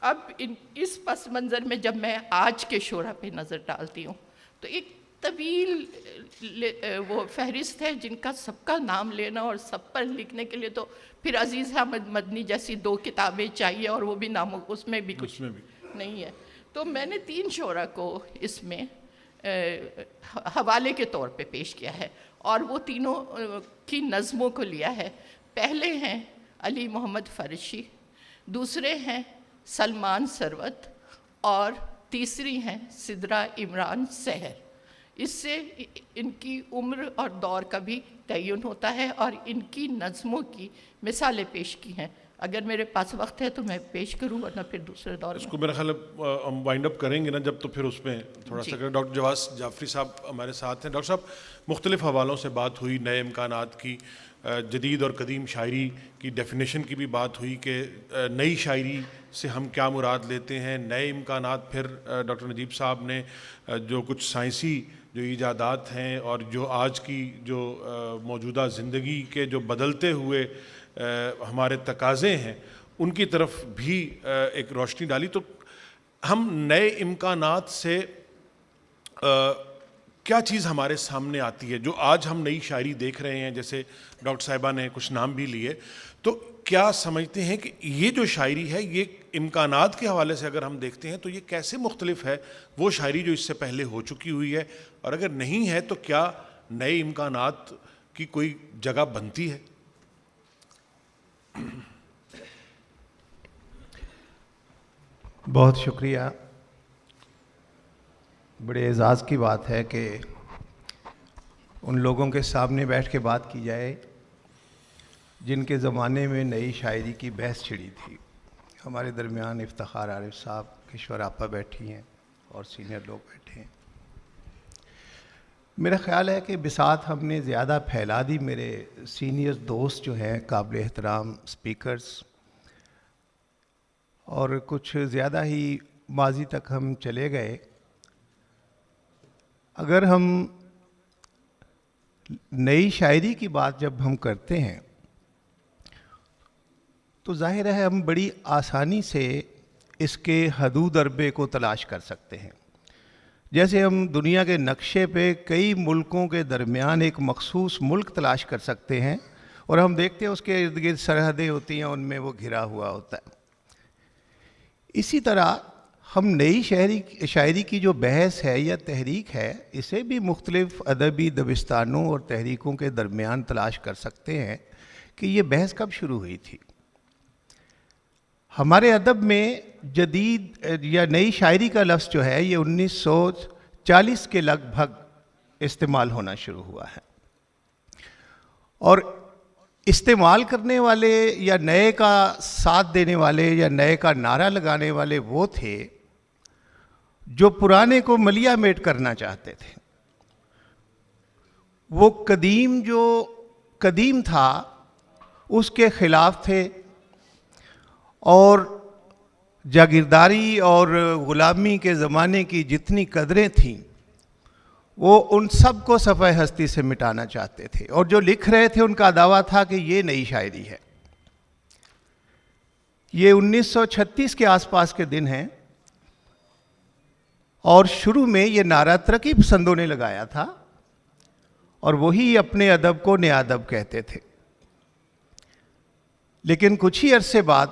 [SPEAKER 4] اب اس پس منظر میں جب میں آج کے شعراء پہ نظر ڈالتی ہوں تو ایک طویل وہ فہرست ہے جن کا سب کا نام لینا اور سب پر لکھنے کے لیے تو پھر عزیز احمد مدنی جیسی 2 کتابیں چاہیے، اور وہ بھی ناموں اس میں بھی کچھ نہیں ہے۔ تو میں نے 3 شعراء کو اس میں حوالے کے طور پہ پیش کیا ہے، اور وہ تینوں کی نظموں کو لیا ہے۔ پہلے ہیں علی محمد فرشی، دوسرے ہیں سلمان ثروت، اور تیسری ہیں سدرا عمران سحر۔ اس سے ان کی عمر اور دور کا بھی تعین ہوتا ہے، اور ان کی نظموں کی مثالیں پیش کی ہیں۔ اگر میرے پاس وقت ہے تو میں پیش کروں، ورنہ پھر دوسرے دور میں
[SPEAKER 1] اس کو میرا خیال ہے ہم وائنڈ اپ کریں گے نا جب، تو پھر اس میں تھوڑا سا کریں۔ ڈاکٹر جواز جعفری صاحب ہمارے ساتھ ہیں۔ ڈاکٹر صاحب، مختلف حوالوں سے بات ہوئی، نئے امکانات کی، جدید اور قدیم شاعری کی ڈیفینیشن کی بھی بات ہوئی کہ نئی شاعری سے ہم کیا مراد لیتے ہیں، نئے امکانات۔ پھر ڈاکٹر نجیب صاحب نے جو کچھ سائنسی جو ایجادات ہیں اور جو آج کی جو موجودہ زندگی کے جو بدلتے ہوئے ہمارے تقاضے ہیں ان کی طرف بھی ایک روشنی ڈالی۔ تو ہم نئے امکانات سے کیا چیز ہمارے سامنے آتی ہے جو آج ہم نئی شاعری دیکھ رہے ہیں؟ جیسے ڈاکٹر صاحبہ نے کچھ نام بھی لیے، تو کیا سمجھتے ہیں کہ یہ جو شاعری ہے یہ امکانات کے حوالے سے اگر ہم دیکھتے ہیں تو یہ کیسے مختلف ہے وہ شاعری جو اس سے پہلے ہو چکی ہوئی ہے، اور اگر نہیں ہے تو کیا نئے امکانات کی کوئی جگہ بنتی ہے؟
[SPEAKER 5] بہت شکریہ۔ بڑے اعزاز کی بات ہے کہ ان لوگوں کے سامنے بیٹھ کے بات کی جائے جن کے زمانے میں نئی شاعری کی بحث چھڑی تھی۔ ہمارے درمیان افتخار عارف صاحب، کشور آپا بیٹھی ہیں اور سینئر لوگ بیٹھے ہیں۔ میرا خیال ہے کہ بساط ہم نے زیادہ پھیلا دی۔ میرے سینئر دوست جو ہیں قابل احترام اسپیکرز، اور کچھ زیادہ ہی ماضی تک ہم چلے گئے۔ اگر ہم نئی شاعری کی بات جب ہم کرتے ہیں تو ظاہر ہے ہم بڑی آسانی سے اس کے حدود اربے کو تلاش کر سکتے ہیں۔ جیسے ہم دنیا کے نقشے پہ کئی ملکوں کے درمیان ایک مخصوص ملک تلاش کر سکتے ہیں، اور ہم دیکھتے ہیں اس کے ارد گرد سرحدیں ہوتی ہیں، ان میں وہ گھرا ہوا ہوتا ہے۔ اسی طرح ہم نئی شاعری کی جو بحث ہے یا تحریک ہے، اسے بھی مختلف ادبی دبستانوں اور تحریکوں کے درمیان تلاش کر سکتے ہیں کہ یہ بحث کب شروع ہوئی تھی۔ ہمارے ادب میں جدید یا نئی شاعری کا لفظ جو ہے یہ 1940 کے لگ بھگ استعمال ہونا شروع ہوا ہے، اور استعمال کرنے والے یا نئے کا ساتھ دینے والے یا نئے کا نعرہ لگانے والے وہ تھے جو پرانے کو ملیا میٹ کرنا چاہتے تھے۔ وہ قدیم جو قدیم تھا اس کے خلاف تھے، اور جاگیرداری اور غلامی کے زمانے کی جتنی قدریں تھیں وہ ان سب کو صفحہ ہستی سے مٹانا چاہتے تھے، اور جو لکھ رہے تھے ان کا دعویٰ تھا کہ یہ نئی شاعری ہے۔ یہ 1936 کے آس پاس کے دن ہیں، اور شروع میں یہ نعرہ ترقی پسندوں نے لگایا تھا، اور وہی اپنے ادب کو نیا ادب کہتے تھے۔ لیکن کچھ ہی عرصے بعد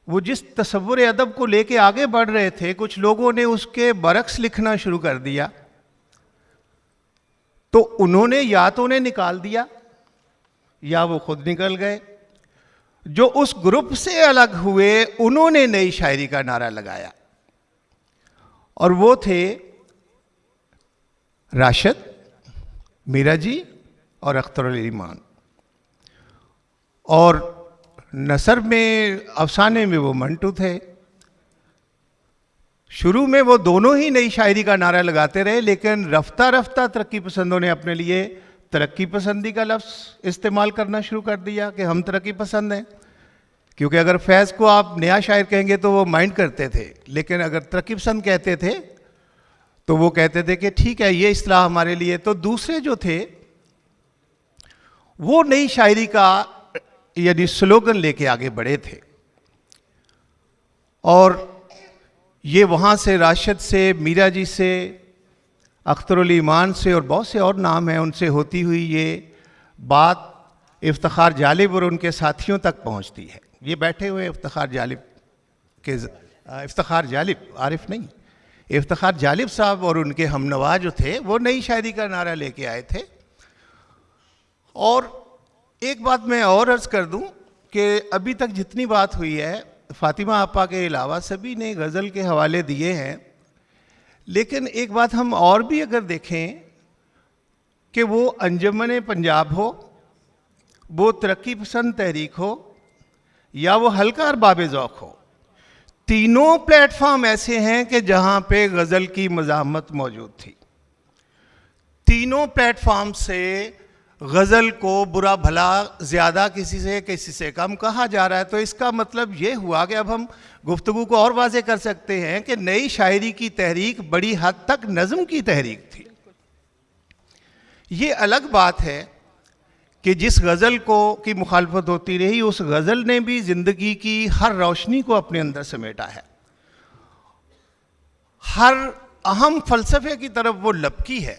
[SPEAKER 5] وہ جس تصور ادب کو لے کے آگے بڑھ رہے تھے، کچھ لوگوں نے اس کے برعکس لکھنا شروع کر دیا، تو انہوں نے یا تو انہیں نکال دیا یا وہ خود نکل گئے۔ جو اس گروپ سے الگ ہوئے انہوں نے نئی شاعری کا نعرہ لگایا، اور وہ تھے راشد، میرا جی اور اختر علی ایمان۔ اور نثر میں، افسانے میں وہ منٹو تھے۔ شروع میں وہ دونوں ہی نئی شاعری کا نعرہ لگاتے رہے، لیکن رفتہ رفتہ ترقی پسندوں نے اپنے لیے ترقی پسندی کا لفظ استعمال کرنا شروع کر دیا کہ ہم ترقی پسند ہیں، کیونکہ اگر فیض کو آپ نیا شاعر کہیں گے تو وہ مائنڈ کرتے تھے، لیکن اگر ترقی پسند کہتے تھے تو وہ کہتے تھے کہ ٹھیک ہے یہ اصطلاح ہمارے لیے۔ تو دوسرے جو تھے وہ نئی شاعری کا یعنی سلوگن لے کے آگے بڑھے تھے، اور یہ وہاں سے راشد سے، میرا جی سے، اختر علی ایمان سے اور بہت سے اور نام ہیں، ان سے ہوتی ہوئی یہ بات افتخار جالب اور ان کے ساتھیوں تک پہنچتی ہے۔ یہ بیٹھے ہوئے افتخار جالب عارف نہیں، افتخار جالب صاحب اور ان کے ہم نوا جو تھے وہ نئی شاعری کا نعرہ لے کے آئے تھے۔ اور ایک بات میں اور عرض کر دوں کہ ابھی تک جتنی بات ہوئی ہے، فاطمہ آپا کے علاوہ سبھی نے غزل کے حوالے دیے ہیں، لیکن ایک بات ہم اور بھی اگر دیکھیں کہ وہ انجمن پنجاب ہو، وہ ترقی پسند تحریک ہو، یا وہ ہلکا اور باب ذوق ہو، تینوں پلیٹ فارم ایسے ہیں کہ جہاں پہ غزل کی مزاحمت موجود تھی۔ تینوں پلیٹ فارم سے غزل کو برا بھلا زیادہ کسی سے کم کہا جا رہا ہے۔ تو اس کا مطلب یہ ہوا کہ اب ہم گفتگو کو اور واضح کر سکتے ہیں کہ نئی شاعری کی تحریک بڑی حد تک نظم کی تحریک تھی۔ یہ الگ بات ہے کہ جس غزل کی مخالفت ہوتی رہی، اس غزل نے بھی زندگی کی ہر روشنی کو اپنے اندر سمیٹا ہے، ہر اہم فلسفے کی طرف وہ لپکی ہے،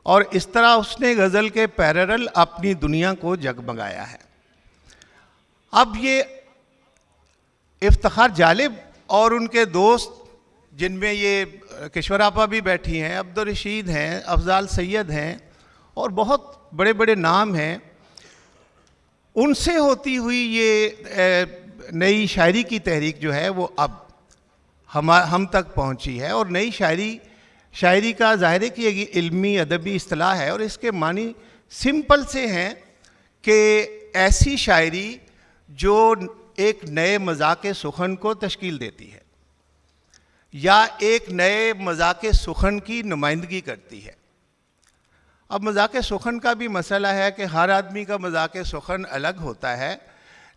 [SPEAKER 5] اور اس طرح اس نے غزل کے پیرلل اپنی دنیا کو جگمگایا ہے۔ اب یہ افتخار جالب اور ان کے دوست، جن میں یہ کشور آپا بھی بیٹھی ہیں، عبدالرشید ہیں، افضال سید ہیں، اور بہت بڑے بڑے نام ہیں، ان سے ہوتی ہوئی یہ نئی شاعری کی تحریک جو ہے وہ اب ہم تک پہنچی ہے۔ اور نئی شاعری کا ظاہر ہے کہ یہ علمی ادبی اصطلاح ہے، اور اس کے معنی سمپل سے ہیں کہ ایسی شاعری جو ایک نئے مذاق سخن کو تشکیل دیتی ہے، یا ایک نئے مذاق سخن کی نمائندگی کرتی ہے۔ اب مذاق سخن کا بھی مسئلہ ہے کہ ہر آدمی کا مذاق سخن الگ ہوتا ہے،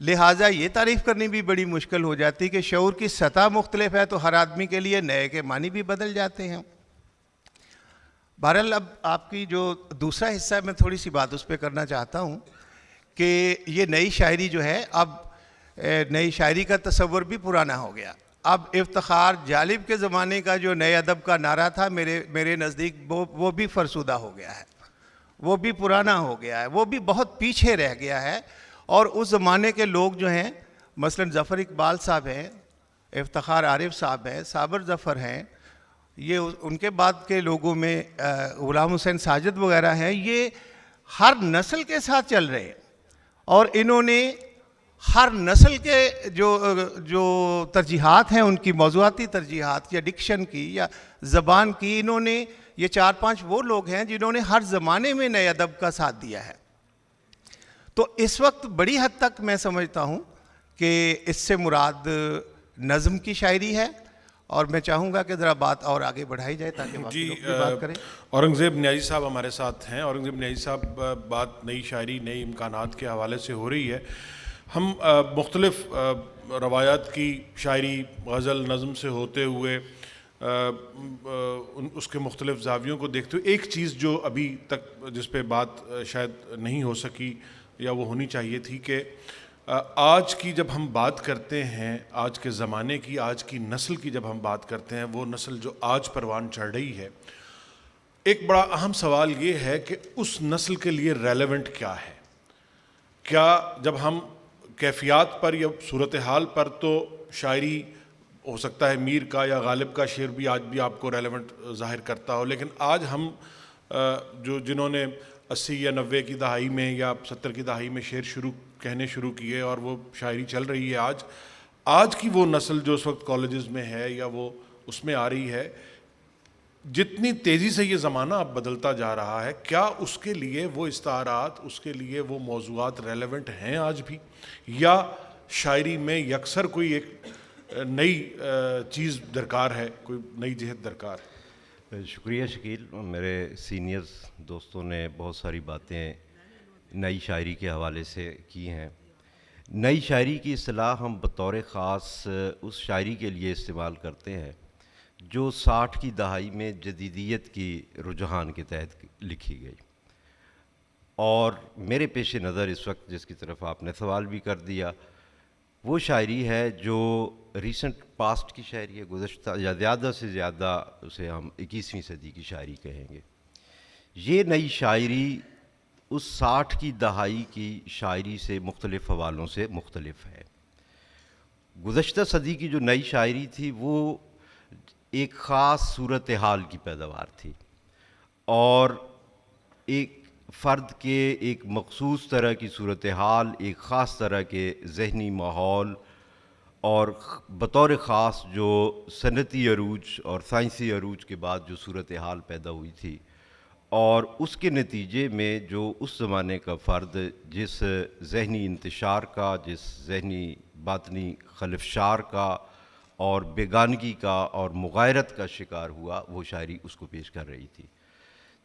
[SPEAKER 5] لہٰذا یہ تعریف کرنی بھی بڑی مشکل ہو جاتی کہ شعور کی سطح مختلف ہے، تو ہر آدمی کے لیے نئے کے معنی بھی بدل جاتے ہیں۔ بہرحال اب آپ کی جو دوسرا حصہ ہے، میں تھوڑی سی بات اس پہ کرنا چاہتا ہوں کہ یہ نئی شاعری جو ہے، اب نئی شاعری کا تصور بھی پرانا ہو گیا۔ اب افتخار جالب کے زمانے کا جو نئے ادب کا نعرہ تھا میرے نزدیک وہ بھی فرسودہ ہو گیا ہے، وہ بھی پرانا ہو گیا ہے، وہ بھی بہت پیچھے رہ گیا ہے۔ اور اس زمانے کے لوگ جو ہیں، مثلا ظفر اقبال صاحب ہیں، افتخار عارف صاحب ہیں، صابر ظفر ہیں، یہ ان کے بعد کے لوگوں میں غلام حسین ساجد وغیرہ ہیں، یہ ہر نسل کے ساتھ چل رہے ہیں، اور انہوں نے ہر نسل کے جو ترجیحات ہیں، ان کی موضوعاتی ترجیحات یا ڈکشن کی یا زبان کی، انہوں نے یہ 4-5 وہ لوگ ہیں جنہوں نے ہر زمانے میں نئے ادب کا ساتھ دیا ہے۔ تو اس وقت بڑی حد تک میں سمجھتا ہوں کہ اس سے مراد نظم کی شاعری ہے، اور میں چاہوں گا کہ ذرا بات اور آگے بڑھائی جائے تاکہ باقی لوگ بھی بات کریں۔
[SPEAKER 1] اورنگزیب نیازی صاحب ہمارے ساتھ ہیں۔ اورنگزیب نیازی صاحب، بات نئی شاعری، نئے امکانات کے حوالے سے ہو رہی ہے۔ ہم مختلف روایات کی شاعری، غزل، نظم سے ہوتے ہوئے اس کے مختلف زاویوں کو دیکھتے ہوئے ایک چیز جو ابھی تک جس پہ بات شاید نہیں ہو سکی یا وہ ہونی چاہیے تھی، کہ آج کی جب ہم بات کرتے ہیں، آج کے زمانے کی، آج کی نسل کی جب ہم بات کرتے ہیں، وہ نسل جو آج پروان چڑھ رہی ہے، ایک بڑا اہم سوال یہ ہے کہ اس نسل کے لیے ریلیونٹ کیا ہے؟ کیا جب ہم کیفیات پر یا صورتحال پر تو شاعری ہو سکتا ہے میر کا یا غالب کا شعر بھی آج بھی آپ کو ریلیونٹ ظاہر کرتا ہو، لیکن آج ہم جنہوں نے 80 یا 90 کی دہائی میں یا 70 کی دہائی میں شعر کہنے شروع کیے اور وہ شاعری چل رہی ہے آج کی وہ نسل جو اس وقت کالجز میں ہے یا وہ اس میں آ رہی ہے، جتنی تیزی سے یہ زمانہ اب بدلتا جا رہا ہے، کیا اس کے لیے وہ استعارات، اس کے لیے وہ موضوعات ریلیونٹ ہیں آج بھی، یا شاعری میں یکسر کوئی ایک نئی چیز درکار ہے، کوئی نئی جہت درکار ہے؟
[SPEAKER 6] شکریہ شکیل، میرے سینئرز دوستوں نے بہت ساری باتیں نئی شاعری کے حوالے سے کی ہیں۔ نئی شاعری کی اصطلاح ہم بطور خاص اس شاعری کے لیے استعمال کرتے ہیں جو 60 کی دہائی میں جدیدیت کی رجحان کے تحت لکھی گئی، اور میرے پیش نظر اس وقت جس کی طرف آپ نے سوال بھی کر دیا وہ شاعری ہے جو ریسنٹ پاسٹ کی شاعری ہے، گزشتہ یا زیادہ سے زیادہ اسے ہم 21ویں صدی کی شاعری کہیں گے۔ یہ نئی شاعری اس 60 کی دہائی کی شاعری سے مختلف حوالوں سے مختلف ہے۔ گزشتہ صدی کی جو نئی شاعری تھی وہ ایک خاص صورتحال کی پیداوار تھی، اور ایک فرد کے ایک مخصوص طرح کی صورتحال، ایک خاص طرح کے ذہنی ماحول، اور بطور خاص جو صنعتی عروج اور سائنسی عروج کے بعد جو صورتحال پیدا ہوئی تھی، اور اس کے نتیجے میں جو اس زمانے کا فرد جس ذہنی انتشار کا، جس ذہنی باطنی خلفشار کا اور بیگانگی کا اور مغایرت کا شکار ہوا، وہ شاعری اس کو پیش کر رہی تھی۔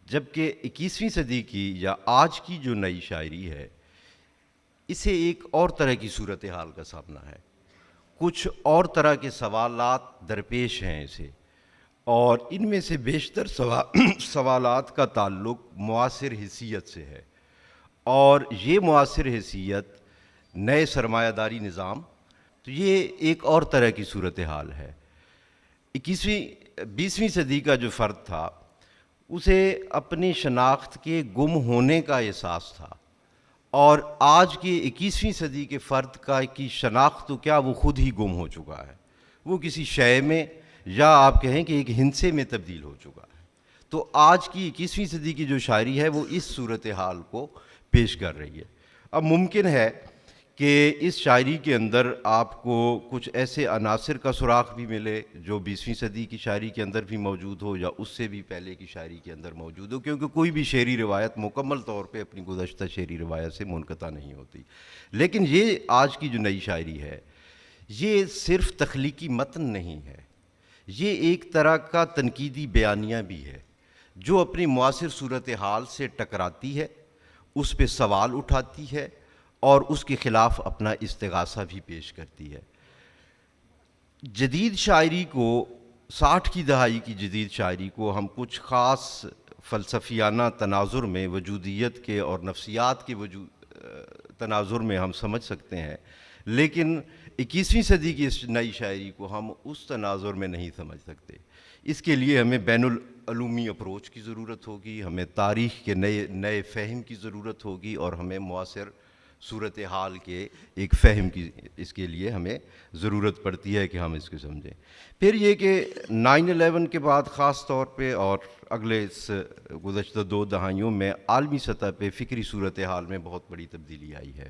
[SPEAKER 6] جبکہ 21ویں صدی کی یا آج کی جو نئی شاعری ہے، اسے ایک اور طرح کی صورتحال کا سامنا ہے، کچھ اور طرح کے سوالات درپیش ہیں اسے، اور ان میں سے بیشتر سوالات کا تعلق معاصر حیثیت سے ہے، اور یہ معاصر حیثیت نئے سرمایہ داری نظام، تو یہ ایک اور طرح کی صورتحال ہے۔ 20ویں صدی کا جو فرد تھا اسے اپنی شناخت کے گم ہونے کا احساس تھا، اور آج کے 21ویں صدی کے فرد کی شناخت تو کیا، وہ خود ہی گم ہو چکا ہے، وہ کسی شے میں یا آپ کہیں کہ ایک ہندسے میں تبدیل ہو چکا ہے۔ تو آج کی 21ویں صدی کی جو شاعری ہے وہ اس صورتحال کو پیش کر رہی ہے۔ اب ممکن ہے کہ اس شاعری کے اندر آپ کو کچھ ایسے عناصر کا سراغ بھی ملے جو 20ویں صدی کی شاعری کے اندر بھی موجود ہو یا اس سے بھی پہلے کی شاعری کے اندر موجود ہو، کیونکہ کوئی بھی شعری روایت مکمل طور پہ اپنی گزشتہ شعری روایت سے منقطع نہیں ہوتی۔ لیکن یہ آج کی جو نئی شاعری ہے یہ صرف تخلیقی متن نہیں ہے، یہ ایک طرح کا تنقیدی بیانیہ بھی ہے جو اپنی معاصر صورتحال سے ٹکراتی ہے، اس پہ سوال اٹھاتی ہے اور اس کے خلاف اپنا استغاثہ بھی پیش کرتی ہے۔ جدید شاعری کو، 60 کی دہائی کی جدید شاعری کو ہم کچھ خاص فلسفیانہ تناظر میں، وجودیت کے اور نفسیات کے تناظر میں ہم سمجھ سکتے ہیں، لیکن 21ویں صدی کی اس نئی شاعری کو ہم اس تناظر میں نہیں سمجھ سکتے۔ اس کے لیے ہمیں بین العلومی اپروچ کی ضرورت ہوگی، ہمیں تاریخ کے نئے فہم کی ضرورت ہوگی، اور ہمیں معاصر صورتحال کے ایک فہم کی اس کے لیے ہمیں ضرورت پڑتی ہے کہ ہم اس کو سمجھیں۔ پھر یہ کہ 9/11 کے بعد خاص طور پہ اور اگلے اس گزشتہ 2 دہائیوں میں عالمی سطح پہ فکری صورتحال میں بہت بڑی تبدیلی آئی ہے،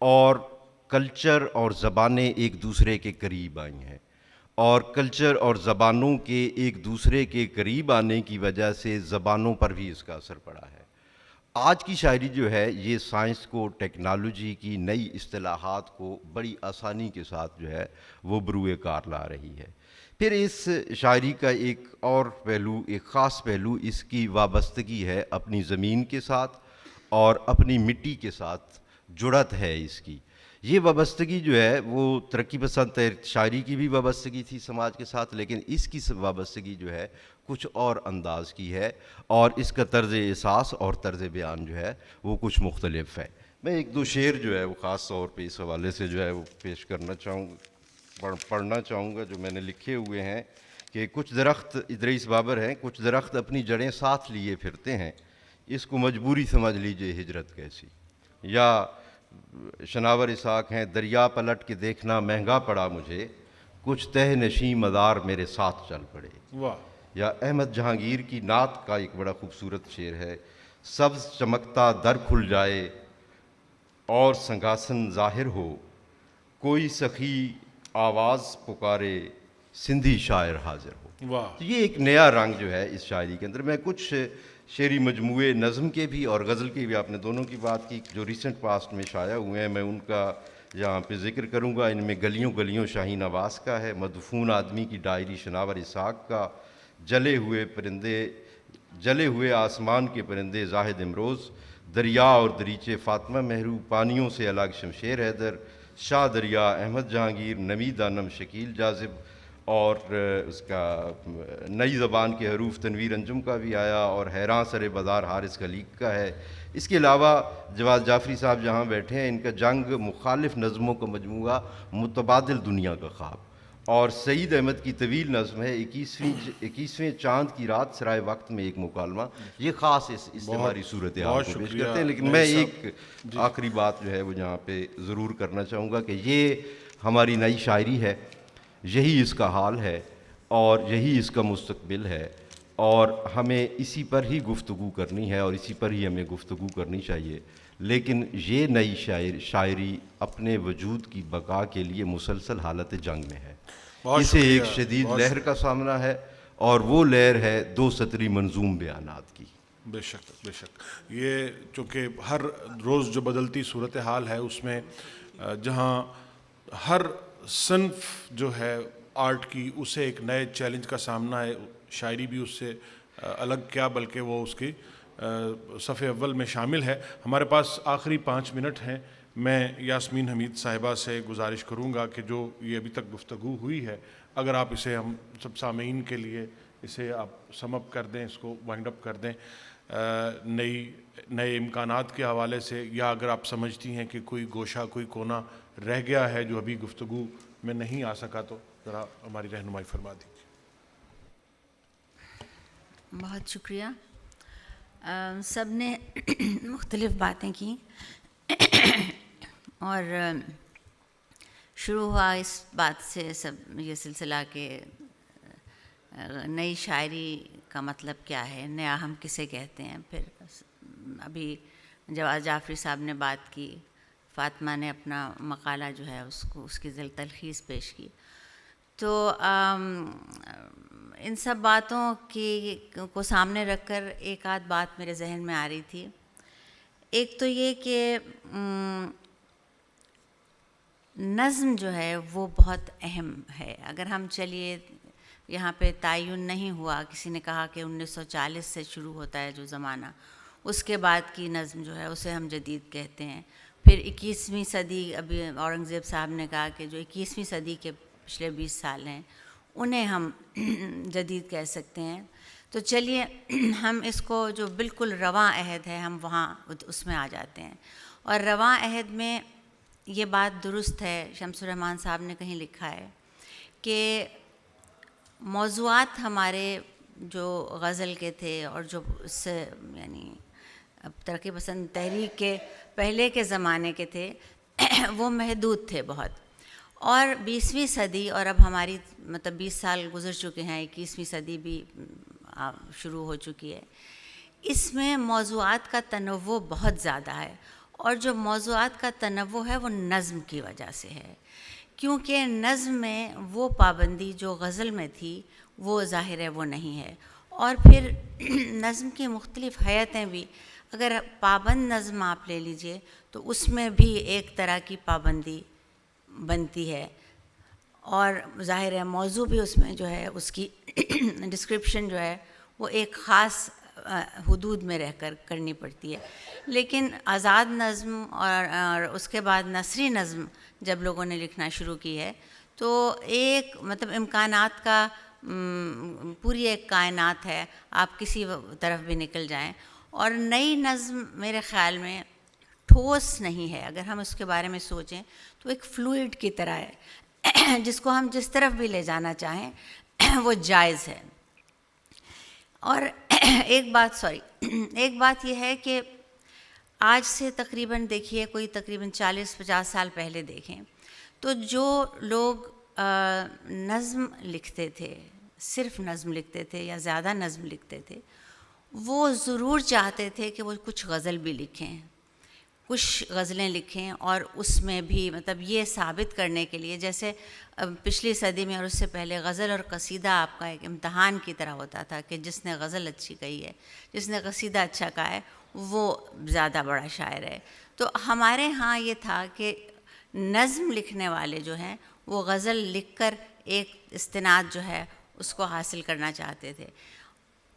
[SPEAKER 6] اور کلچر اور زبانیں ایک دوسرے کے قریب آئی ہیں، اور کلچر اور زبانوں کے ایک دوسرے کے قریب آنے کی وجہ سے زبانوں پر بھی اس کا اثر پڑا ہے۔ آج کی شاعری جو ہے یہ سائنس کو، ٹیکنالوجی کی نئی اصطلاحات کو بڑی آسانی کے ساتھ جو ہے وہ بروئے کار لا رہی ہے۔ پھر اس شاعری کا ایک اور پہلو، ایک خاص پہلو اس کی وابستگی ہے اپنی زمین کے ساتھ اور اپنی مٹی کے ساتھ جڑت ہے اس کی۔ یہ وابستگی جو ہے وہ ترقی پسند شاعری کی بھی وابستگی تھی سماج کے ساتھ، لیکن اس کی وابستگی جو ہے کچھ اور انداز کی ہے، اور اس کا طرز احساس اور طرز بیان جو ہے وہ کچھ مختلف ہے۔ میں 1-2 شعر جو ہے وہ خاص طور پہ اس حوالے سے جو ہے وہ پیش کرنا چاہوں گا، پڑھنا چاہوں گا، جو میں نے لکھے ہوئے ہیں کہ کچھ درخت، ادریس بابر ہیں، کچھ درخت اپنی جڑیں ساتھ لیے پھرتے ہیں، اس کو مجبوری سمجھ لیجئے ہجرت کیسی، یا شناور اسحاق ہیں، دریا پلٹ کے دیکھنا مہنگا پڑا مجھے، کچھ تہ نشیں مدار میرے ساتھ چل پڑے.
[SPEAKER 1] واہ.
[SPEAKER 6] یا احمد جہانگیر کی نعت کا ایک بڑا خوبصورت شعر ہے، سبز چمکتا در کھل جائے اور سنگاسن ظاہر ہو، کوئی سخی آواز پکارے سندھی شاعر حاضر ہو.
[SPEAKER 1] واہ.
[SPEAKER 6] تو یہ ایک نیا رنگ جو ہے اس شاعری کے اندر. میں کچھ شعری مجموعے نظم کے بھی اور غزل کے بھی، آپ نے دونوں کی بات کی، جو ریسنٹ پاسٹ میں شائع ہوئے ہیں، میں ان کا یہاں پہ ذکر کروں گا. ان میں گلیوں گلیوں شاہین نواز کا ہے، مدفون آدمی کی ڈائری شناور اسحاق کا، جلے ہوئے آسمان کے پرندے زاہد امروز، دریا اور دریچے فاطمہ مہرو، پانیوں سے الگ شمشیر حیدر، شاہ دریا احمد جہانگیر، نمی دانم شکیل جاذب، اور اس کا نئی زبان کے حروف تنویر انجم کا بھی آیا، اور حیراں سر بازار حارث خلیق کا ہے. اس کے علاوہ جواز جعفری صاحب جہاں بیٹھے ہیں، ان کا جنگ مخالف نظموں کا مجموعہ متبادل دنیا کا خواب، اور سعید احمد کی طویل نظم ہے 21ویں چاند کی رات سرائے وقت میں ایک مکالمہ. یہ خاص اس استعماری صورتحال کو پیش کرتے ہیں. لیکن میں ایک آخری بات جو ہے وہ یہاں پہ ضرور کرنا چاہوں گا کہ یہ ہماری نئی شاعری ہے، یہی اس کا حال ہے اور یہی اس کا مستقبل ہے، اور ہمیں اسی پر ہی گفتگو کرنی ہے اور اسی پر ہی ہمیں گفتگو کرنی چاہیے. لیکن یہ نئی شاعری اپنے وجود کی بقا کے لیے مسلسل حالت جنگ میں ہے. اسے ایک شدید لہر کا سامنا ہے، اور وہ لہر ہے 2 سطری منظوم بیانات کی.
[SPEAKER 1] بے شک بے شک. یہ چونکہ ہر روز جو بدلتی صورتحال ہے، اس میں جہاں ہر صنف جو ہے آرٹ کی اسے ایک نئے چیلنج کا سامنا ہے، شاعری بھی اس سے الگ کیا بلکہ وہ اس کی صف اول میں شامل ہے. ہمارے پاس آخری 5 منٹ ہیں. میں یاسمین حمید صاحبہ سے گزارش کروں گا کہ جو یہ ابھی تک گفتگو ہوئی ہے، اگر آپ اسے ہم سب سامعین کے لیے اسے آپ سم اپ کر دیں، اس کو وائنڈ اپ کر دیں نئے امکانات کے حوالے سے، یا اگر آپ سمجھتی ہیں کہ کوئی گوشہ کوئی کونا رہ گیا ہے جو ابھی گفتگو میں نہیں آ سکا، تو ذرا ہماری رہنمائی فرما دیجیے.
[SPEAKER 2] بہت شکریہ. سب نے مختلف باتیں کی، اور شروع ہوا اس بات سے سب یہ سلسلہ کہ نئی شاعری کا مطلب کیا ہے، نیا ہم کسے کہتے ہیں. پھر ابھی جواز جعفری صاحب نے بات کی، فاطمہ نے اپنا مقالہ جو ہے اس کی تلخیص پیش کی. تو ان سب باتوں کو سامنے رکھ کر ایک آدھ بات میرے ذہن میں آ رہی تھی. ایک تو یہ کہ نظم جو ہے وہ بہت اہم ہے. اگر ہم چلیے یہاں پہ تعین نہیں ہوا، کسی نے کہا کہ 1940 سے شروع ہوتا ہے جو زمانہ، اس کے بعد کی نظم جو ہے اسے ہم جدید کہتے ہیں. پھر 21ویں صدی، ابھی اورنگزیب صاحب نے کہا کہ جو 21ویں صدی کے پچھلے 20 سال ہیں انہیں ہم جدید کہہ سکتے ہیں. تو چلیے ہم اس کو جو بالکل رواں عہد ہے ہم وہاں اس میں آ جاتے ہیں. اور رواں عہد میں یہ بات درست ہے، شمس الرحمن صاحب نے کہیں لکھا ہے کہ موضوعات ہمارے جو غزل کے تھے اور جو اس سے یعنی اب ترقی پسند تحریک کے پہلے کے زمانے کے تھے وہ محدود تھے بہت. اور 20ویں صدی، اور اب ہماری مطلب 20 سال گزر چکے ہیں، 21ویں صدی بھی شروع ہو چکی ہے. اس میں موضوعات کا تنوع بہت زیادہ ہے، اور جو موضوعات کا تنوع ہے وہ نظم کی وجہ سے ہے، کیونکہ نظم میں وہ پابندی جو غزل میں تھی وہ ظاہر ہے وہ نہیں ہے. اور پھر نظم کی مختلف حیتیں بھی، اگر پابند نظم آپ لے لیجئے تو اس میں بھی ایک طرح کی پابندی بنتی ہے، اور ظاہر ہے موضوع بھی اس میں جو ہے اس کی ڈسکرپشن جو ہے وہ ایک خاص حدود میں رہ کر کرنی پڑتی ہے. لیکن آزاد نظم اور اس کے بعد نثری نظم جب لوگوں نے لکھنا شروع کی ہے تو ایک مطلب امکانات کا پوری ایک کائنات ہے، آپ کسی طرف بھی نکل جائیں. اور نئی نظم میرے خیال میں ٹھوس نہیں ہے، اگر ہم اس کے بارے میں سوچیں تو ایک فلوئڈ کی طرح ہے جس کو ہم جس طرف بھی لے جانا چاہیں وہ جائز ہے. اور ایک بات یہ ہے کہ آج سے تقریباً دیکھیے کوئی تقریباً 40-50 سال پہلے دیکھیں تو جو لوگ نظم لکھتے تھے، صرف نظم لکھتے تھے یا زیادہ نظم لکھتے تھے، وہ ضرور چاہتے تھے کہ وہ کچھ غزل بھی لکھیں، کچھ غزلیں لکھیں، اور اس میں بھی مطلب یہ ثابت کرنے کے لیے، جیسے پچھلی صدی میں اور اس سے پہلے غزل اور قصیدہ آپ کا ایک امتحان کی طرح ہوتا تھا کہ جس نے غزل اچھی کہی ہے، جس نے قصیدہ اچھا کہا ہے وہ زیادہ بڑا شاعر ہے۔ تو ہمارے ہاں یہ تھا کہ نظم لکھنے والے جو ہیں وہ غزل لکھ کر ایک استناد جو ہے اس کو حاصل کرنا چاہتے تھے۔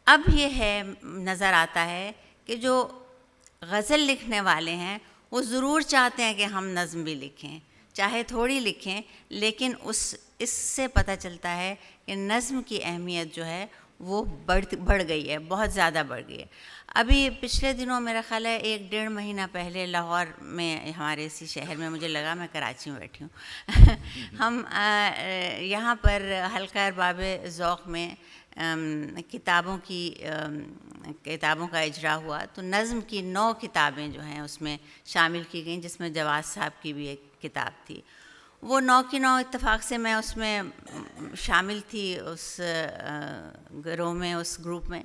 [SPEAKER 2] اب یہ ہے، نظر آتا ہے کہ جو غزل لکھنے والے ہیں وہ ضرور چاہتے ہیں کہ ہم نظم بھی لکھیں، چاہے تھوڑی لکھیں، لیکن اس سے پتہ چلتا ہے کہ نظم کی اہمیت جو ہے وہ بڑھ گئی ہے، بہت زیادہ بڑھ گئی ہے۔ ابھی پچھلے دنوں میرا خیال ہے 1-1.5 مہینہ پہلے لاہور میں، ہمارے اسی شہر میں، مجھے لگا میں کراچی میں بیٹھی ہوں، ہم یہاں پر حلقہ ارباب ذوق میں کتابوں کا اجرا ہوا، تو نظم کی 9 کتابیں جو ہیں اس میں شامل کی گئیں، جس میں جواز صاحب کی بھی ایک کتاب تھی۔ وہ 9 کی 9 اتفاق سے میں اس میں شامل تھی، اس گروہ میں، اس گروپ میں،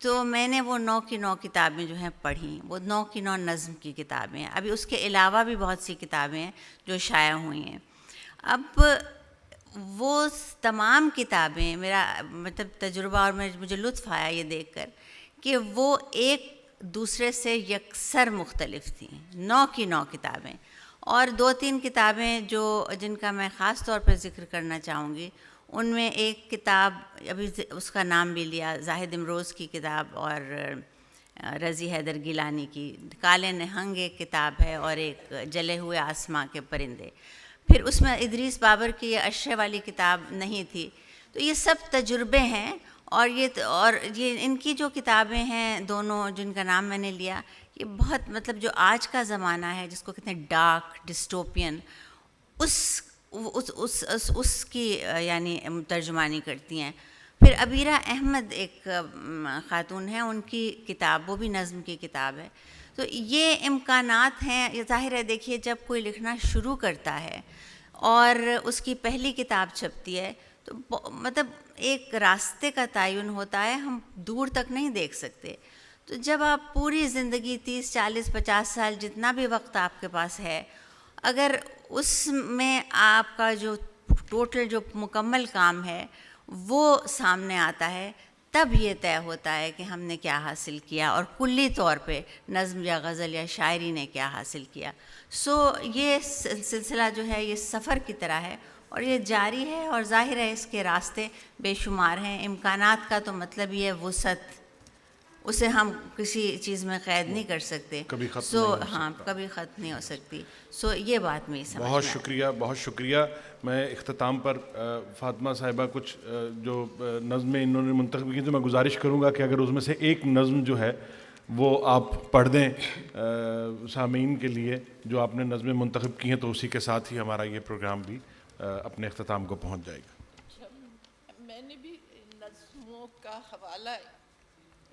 [SPEAKER 2] تو میں نے وہ 9 کی 9 کتابیں جو ہیں پڑھیں۔ وہ 9 کی 9 نظم کی کتابیں ہیں۔ ابھی اس کے علاوہ بھی بہت سی کتابیں ہیں جو شائع ہوئی ہیں۔ اب وہ تمام کتابیں، میرا مطلب تجربہ، اور مجھے لطف آیا یہ دیکھ کر کہ وہ ایک دوسرے سے یکسر مختلف تھیں، 9 کی 9 کتابیں۔ اور 2-3 کتابیں جن کا میں خاص طور پر ذکر کرنا چاہوں گی، ان میں ایک کتاب، ابھی اس کا نام بھی لیا، زاہد امروز کی کتاب، اور رضی حیدر گیلانی کی کالے نہنگ ایک کتاب ہے، اور ایک جلے ہوئے آسماں کے پرندے۔ پھر اس میں ادریس بابر کی یہ اشرے والی کتاب نہیں تھی۔ تو یہ سب تجربے ہیں، اور یہ ان کی جو کتابیں ہیں دونوں جن کا نام میں نے لیا، یہ بہت مطلب جو آج کا زمانہ ہے جس کو کہتے ہیں ڈارک ڈسٹوپین، اس کی یعنی ترجمانی کرتی ہیں۔ پھر عبیرہ احمد ایک خاتون ہیں، ان کی کتاب، وہ بھی نظم کی کتاب ہے۔ تو یہ امکانات ہیں۔ یہ ظاہر ہے، دیکھیے جب کوئی لکھنا شروع کرتا ہے اور اس کی پہلی کتاب چھپتی ہے تو مطلب ایک راستے کا تعین ہوتا ہے، ہم دور تک نہیں دیکھ سکتے۔ تو جب آپ پوری زندگی 30, 40, 50 سال جتنا بھی وقت آپ کے پاس ہے، اگر اس میں آپ کا جو ٹوٹل جو مکمل کام ہے وہ سامنے آتا ہے، تب یہ طے ہوتا ہے کہ ہم نے کیا حاصل کیا، اور کلی طور پہ نظم یا غزل یا شاعری نے کیا حاصل کیا۔ یہ سلسلہ جو ہے یہ سفر کی طرح ہے، اور یہ جاری ہے، اور ظاہر ہے اس کے راستے بے شمار ہیں۔ امکانات کا تو مطلب یہ وسعت، اسے ہم کسی چیز میں قید نہیں کر سکتے،
[SPEAKER 1] کبھی ختم نہیں ہو سکتا۔
[SPEAKER 2] ہاں کبھی ختم نہیں ہو سکتی۔ یہ بات میں سمجھ
[SPEAKER 1] بہت شکریہ، بہت شکریہ۔ میں اختتام پر فاطمہ صاحبہ کچھ جو نظمیں انہوں نے منتخب کی، تو میں گزارش کروں گا کہ اگر اس میں سے ایک نظم جو ہے وہ آپ پڑھ دیں سامعین کے لیے جو آپ نے نظمیں منتخب کی ہیں، تو اسی کے ساتھ ہی ہمارا یہ پروگرام بھی اپنے اختتام کو پہنچ جائے گا۔
[SPEAKER 4] میں نے بھی نظموں کا حوالہ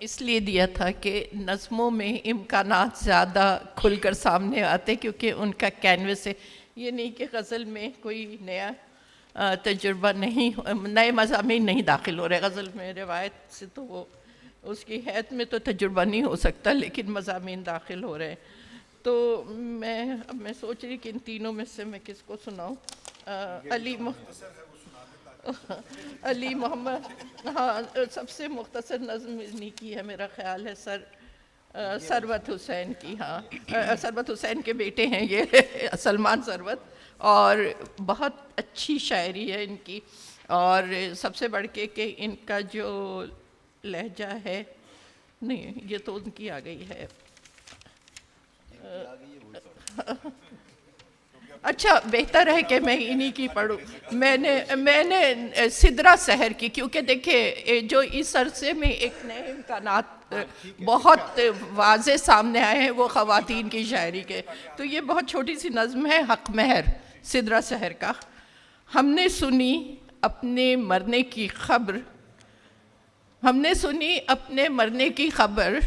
[SPEAKER 4] اس لیے دیا تھا کہ نظموں میں امکانات زیادہ کھل کر سامنے آتے، کیونکہ ان کا کینوس ہے۔ یہ نہیں کہ غزل میں کوئی نیا تجربہ نہیں، نئے مضامین نہیں داخل ہو رہے۔ غزل میں روایت سے تو وہ اس کی حیث میں تو تجربہ نہیں ہو سکتا، لیکن مضامین داخل ہو رہے ہیں۔ تو اب میں سوچ رہی کہ ان تینوں میں سے میں کس کو سناؤں۔ علی محمد، ہاں سب سے مختصر نظم انہی کی ہے میرا خیال ہے، ثروت حسین کی۔ ہاں ثروت حسین کے بیٹے ہیں یہ، سلمان ثروت، اور بہت اچھی شاعری ہے ان کی، اور سب سے بڑھ کے کہ ان کا جو لہجہ ہے، نہیں یہ تو ان کی آ گئی ہے، اچھا بہتر ہے کہ میں انہی کی پڑھوں۔ میں نے سدرا سحر کی، کیونکہ دیکھیں جو اس عرصے میں ایک نئے امکانات بہت واضح سامنے آئے ہیں وہ خواتین کی شاعری کے، تو یہ بہت چھوٹی سی نظم ہے، حق مہر، سدرا سحر کا۔ ہم نے سنی اپنے مرنے کی خبر، ہم نے سنی اپنے مرنے کی خبر،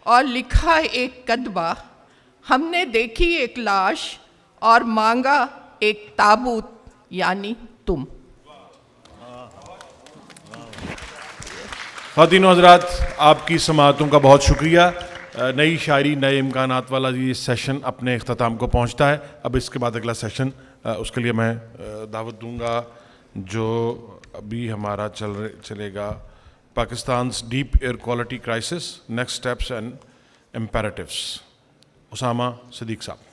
[SPEAKER 4] اور لکھا ایک کتبہ ہم نے دیکھی ایک لاش اور مانگا ایک تابوت یعنی تم.
[SPEAKER 1] خواتین و حضرات، آپ کی سماعتوں کا بہت شکریہ. نئی شاعری نئے امکانات والا یہ سیشن اپنے اختتام کو پہنچتا ہے. اب اس کے بعد اگلا سیشن، اس کے لیے میں دعوت دوں گا جو ابھی ہمارا چلے گا، Pakistan's deep air quality crisis, next steps and imperatives. Osama Siddique صاحب.